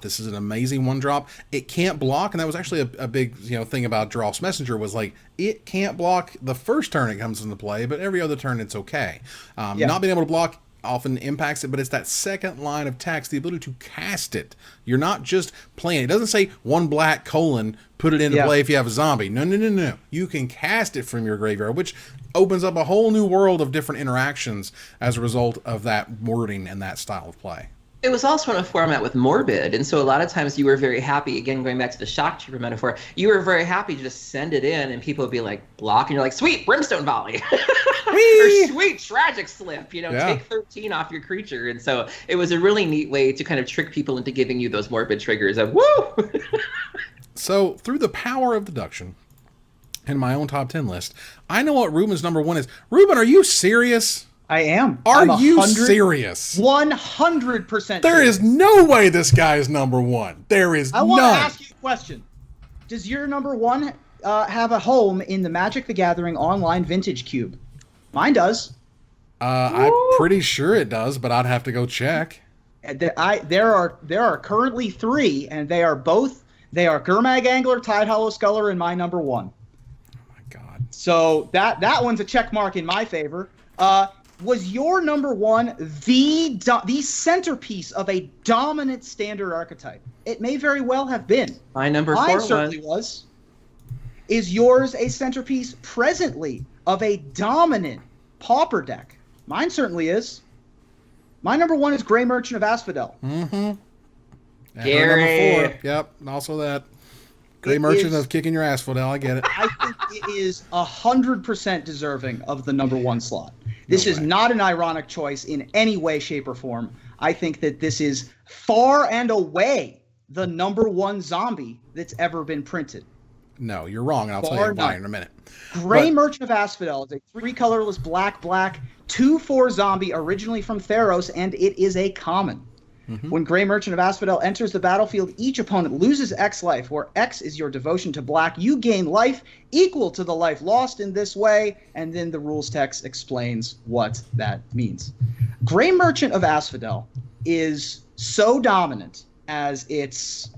This is an amazing 1-drop. It can't block, and that was actually a big thing about Dross Messenger was like it can't block the first turn it comes into play, but every other turn it's okay. Not being able to block often impacts it, but it's that second line of text, the ability to cast it. You're not just playing. It doesn't say 1 black : put it into play if you have a zombie. No. You can cast it from your graveyard, which opens up a whole new world of different interactions as a result of that wording and that style of play. It was also in a format with Morbid, and so a lot of times you were very happy, again, going back to the shock trooper metaphor, you were very happy to just send it in and people would be like, block, and you're like, sweet, Brimstone Volley. Or sweet, Tragic Slip, take 13 off your creature. And so it was a really neat way to kind of trick people into giving you those Morbid triggers of, woo! So through the power of deduction, in my own top 10 list, I know what Ruben's number 1 is. Ruben, are you serious? I am. Are you serious? 100%. There is no way this guy is number 1. There is none. I want to ask you a question. Does your number 1 have a home in the Magic the Gathering online Vintage Cube? Mine does. I'm pretty sure it does, but I'd have to go check. There are currently 3, and they are Gurmag Angler, Tidehollow Sculler, and my number 1. God. So that one's a check mark in my favor. Was your number 1 the centerpiece of a dominant standard archetype? It may very well have been. My number 4 Mine certainly was. Is yours a centerpiece presently of a dominant pauper deck? Mine certainly is. My number 1 is Grey Merchant of Asphodel. Mm-hmm. Gary. Number 4. Yep, also that. Grey Merchant of kicking your asphodel. I get it. I think it is 100% deserving of the number 1 slot. This is not an ironic choice in any way, shape, or form. I think that this is far and away the number 1 zombie that's ever been printed. No, you're wrong, and I'll tell you why in a minute. Grey Merchant of Asphodel is a 3 colorless black, 2/4 zombie originally from Theros, and it is a common. Mm-hmm. When Grey Merchant of Asphodel enters the battlefield, each opponent loses X life, where X is your devotion to black. You gain life equal to the life lost in this way, and then the rules text explains what that means. Grey Merchant of Asphodel is so dominant as its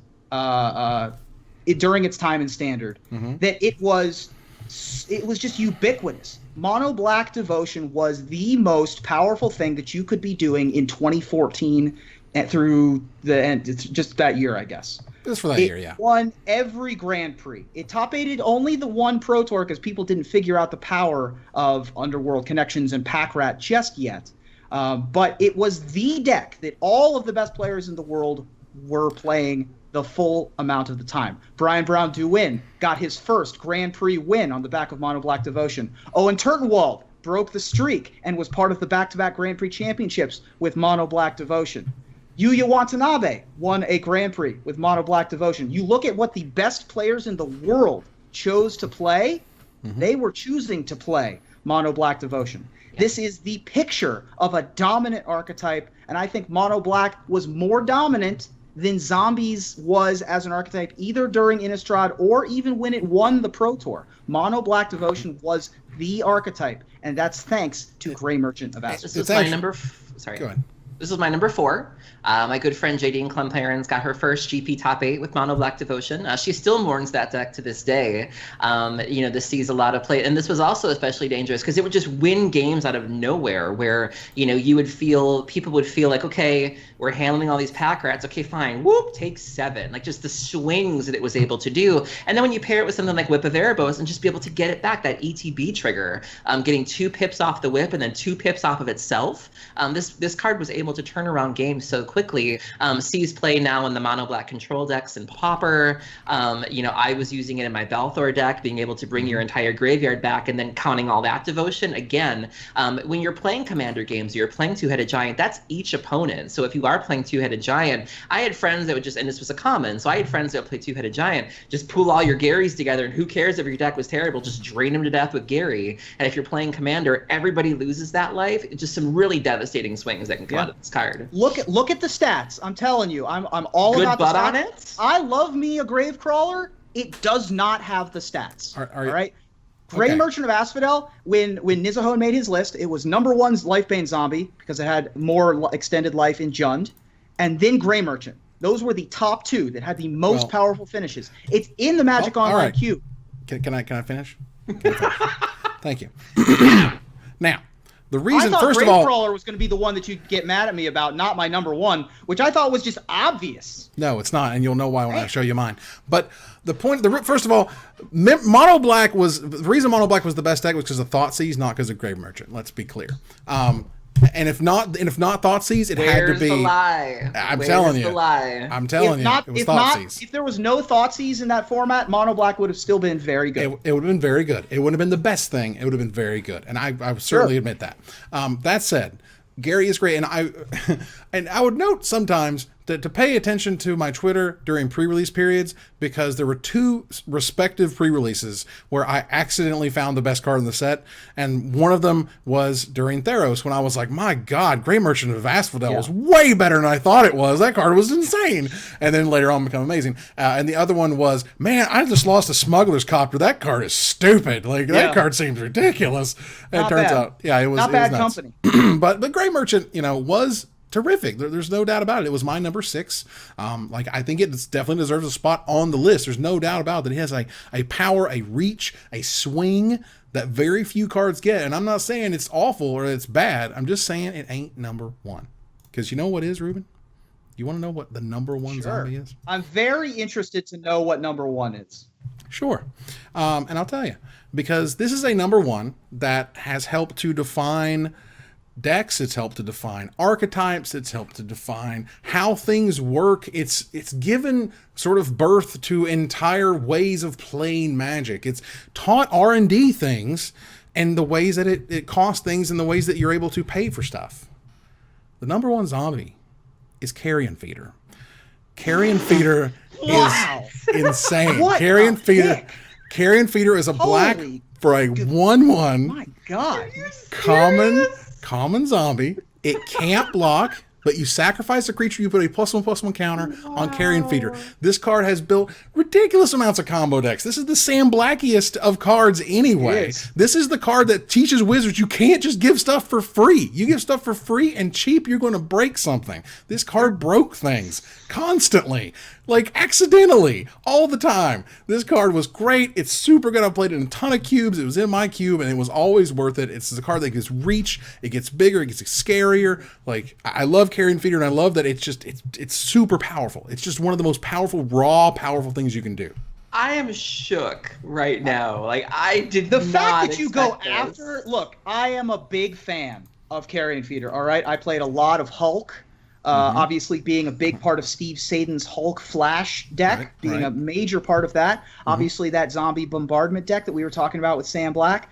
during its time in Standard that it was just ubiquitous. Mono black devotion was the most powerful thing that you could be doing in 2014 and through the end, just that year, I guess. Just for that year, yeah. It won every Grand Prix. It top-8'd only the one Pro Tour because people didn't figure out the power of Underworld Connections and Pack Rat just yet. But it was the deck that all of the best players in the world were playing the full amount of the time. Brian Brown Duwin got his first Grand Prix win on the back of Mono Black Devotion. Owen Turtenwald broke the streak and was part of the back-to-back Grand Prix championships with Mono Black Devotion. Yuya Watanabe won a Grand Prix with Mono Black Devotion. You look at what the best players in the world chose to play, they were choosing to play Mono Black Devotion. This is the picture of a dominant archetype, and I think Mono Black was more dominant than Zombies was as an archetype, either during Innistrad or even when it won the Pro Tour. Mono Black Devotion was the archetype, and that's thanks to Grey Merchant of Asphodel. This is my number. Sorry. Go ahead. This is my number 4. My good friend JD and Clemperens got her first GP top 8 with Mono Black Devotion. She still mourns that deck to this day. This sees a lot of play. And this was also especially dangerous because it would just win games out of nowhere where, people would feel like, okay, we're handling all these pack rats. Okay, fine. Whoop, take 7. Like just the swings that it was able to do. And then when you pair it with something like Whip of Erebos and just be able to get it back, that ETB trigger, getting 2 pips off the whip and then 2 pips off of itself, this card was able to turn around games so quickly. Sees play now in the Mono Black control decks and Pauper. I was using it in my Balthor deck, being able to bring your entire graveyard back and then counting all that devotion. Again, when you're playing Commander games, you're playing Two-Headed Giant, that's each opponent. So if you are playing Two-Headed Giant, I had friends that would just, and this was a common, so I had friends that would play Two-Headed Giant, just pool all your Garys together, and who cares if your deck was terrible, just drain them to death with Gary. And if you're playing Commander, everybody loses that life. It's just some really devastating swings that can come out of this card. Look at the stats. I'm telling you, I'm all Good about the butt stats. on it. I love me a Gravecrawler. It does not have the stats. All right. Grey Merchant of Asphodel, when Nizahone made his list, it was number 1's Lifebane Zombie because it had more extended life in Jund, and then Grey Merchant. Those were the top 2 that had the most powerful finishes. It's in the Magic Online queue. Can I finish? Thank you. Now, the reason, I thought first of all, Gravecrawler was going to be the one that you'd get mad at me about, not my number 1, which I thought was just obvious. No, it's not, and you'll know why when I show you mine. But the point, first of all, Mono Black the reason Mono Black was the best deck was because of Thoughtseize, not because of Grave Merchant. Let's be clear. And if not Thoughtseize, it had to be. The lie? I'm telling you. The lie? I'm telling you. It was Thoughtseize. If there was no Thoughtseize in that format, Mono Black would have still been very good. It would have been very good. It wouldn't have been the best thing. It would have been very good, and I certainly admit that. That said, Gary is great, and I would note sometimes to pay attention to my Twitter during pre-release periods, because there were 2 respective pre-releases where I accidentally found the best card in the set, and one of them was during Theros when I was like, my God, Grey Merchant of Asphodel was way better than I thought it was. That card was insane, and then later on become amazing. And the other one was, man, I just lost a Smuggler's Copter. That card is stupid. Like that card seems ridiculous. And it turns out, it was not bad nuts. company. But the Grey Merchant, was terrific. There's no doubt about it. It was my number 6. I think it definitely deserves a spot on the list. There's no doubt about it. It has a power, a reach, a swing that very few cards get. And I'm not saying it's awful or it's bad. I'm just saying it ain't number 1. Because you know what is, Ruben? You want to know what the number 1 zombie is? I'm very interested to know what number 1 is. Sure. And I'll tell you. Because this is a number 1 that has helped to define decks, it's helped to define archetypes, it's helped to define how things work. It's given sort of birth to entire ways of playing Magic. It's taught R&D things and the ways that it costs things and the ways that you're able to pay for stuff. The number 1 zombie is Carrion Feeder. Carrion Feeder is insane. Carrion Feeder is a black for a 1/1. My God. Common zombie. It can't block, but you sacrifice a creature, you put a +1/+1 counter on Carrion Feeder. This card has built ridiculous amounts of combo decks. This is the Sam Blackiest of cards anyway. This is the card that teaches wizards you can't just give stuff for free. You give stuff for free and cheap, you're going to break something. This card broke things constantly. Like accidentally, all the time. This card was great. It's super good. I played it in a ton of cubes. It was in my cube, and it was always worth it. It's a card that gets reach. It gets bigger. It gets scarier. Like I love Carrion Feeder, and I love that it's super powerful. It's just one of the most powerful, raw, powerful things you can do. I am shook right now. Like I did the not fact that you go expect this. after. Look, I am a big fan of Carrion Feeder. All right, I played a lot of Hulk. obviously being a big part of Steve Sadin's Hulk Flash deck, being a major part of that. Obviously, that zombie bombardment deck that we were talking about with Sam Black.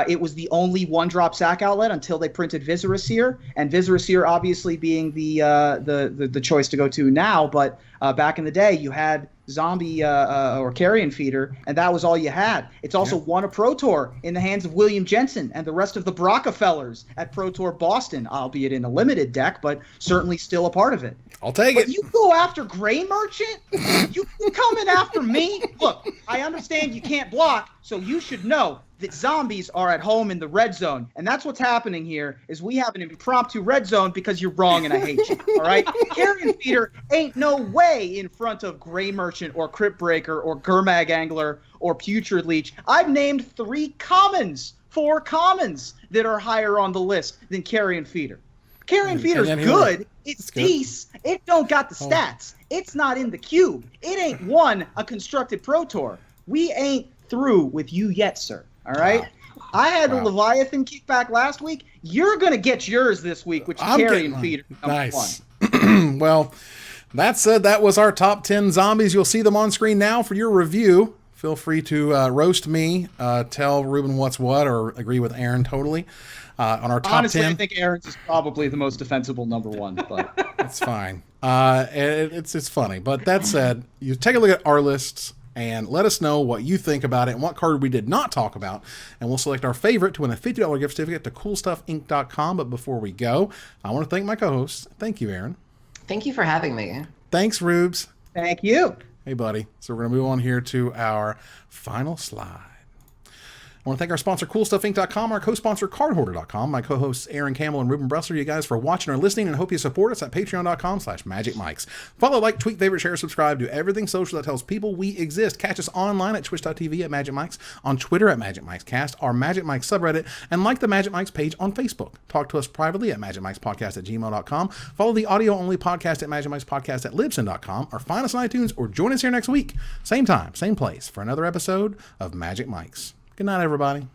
It was the only one-drop sack outlet until they printed Viziraseer, and Viziraseer obviously being the choice to go to now. But back in the day, you had zombie or carrion feeder, and that was all you had. It's also won a Pro Tour in the hands of William Jensen and the rest of the Brockefellers at Pro Tour Boston, albeit in a limited deck, but certainly still a part of it. I'll take it. You go after Gray Merchant? You coming after me? Look, I understand you can't block, so you should know that zombies are at home in the red zone. And that's what's happening here, is we have an impromptu red zone because you're wrong and I hate you, all right? Carrion Feeder ain't no way in front of Gray Merchant or Crypt Breaker or Gurmag Angler or Putrid Leech. I've named 4 commons that are higher on the list than Carrion Feeder. Carrion Feeder's good. It's decent. It don't got the stats. It's not in the cube. It ain't won a constructed Pro Tour. We ain't through with you yet, sir. All right? Wow. I had the Leviathan kickback last week. You're going to get yours this week, which is Carrion Feeder number 1. Well, that said, that was our top 10 zombies. You'll see them on screen now for your review. Feel free to roast me, tell Ruben what's what, or agree with Aaron totally. On our top Honestly, 10. I think Aaron's is probably the most defensible number 1, but it's fine. It's funny. But that said, you take a look at our lists and let us know what you think about it and what card we did not talk about. And we'll select our favorite to win a $50 gift certificate to CoolStuffInc.com. But before we go, I want to thank my co-hosts. Thank you, Aaron. Thank you for having me. Thanks, Rubes. Thank you. Hey, buddy. So we're going to move on here to our final slide. I want to thank our sponsor, CoolStuffInc.com, our co-sponsor, CardHoarder.com, my co-hosts, Aaron Campbell and Ruben Bressler, you guys for watching or listening, and hope you support us at Patreon.com/MagicMikes. Follow, like, tweet, favorite, share, subscribe, do everything social that tells people we exist. Catch us online at Twitch.tv at Magic Mikes, on Twitter at Magic Mikes Cast, our Magic Mikes subreddit, and like the Magic Mikes page on Facebook. Talk to us privately at MagicMikesPodcast@gmail.com. Follow the audio-only podcast at MagicMikesPodcast@Libsyn.com, or find us on iTunes, or join us here next week. Same time, same place, for another episode of Magic Mikes. Good night, everybody.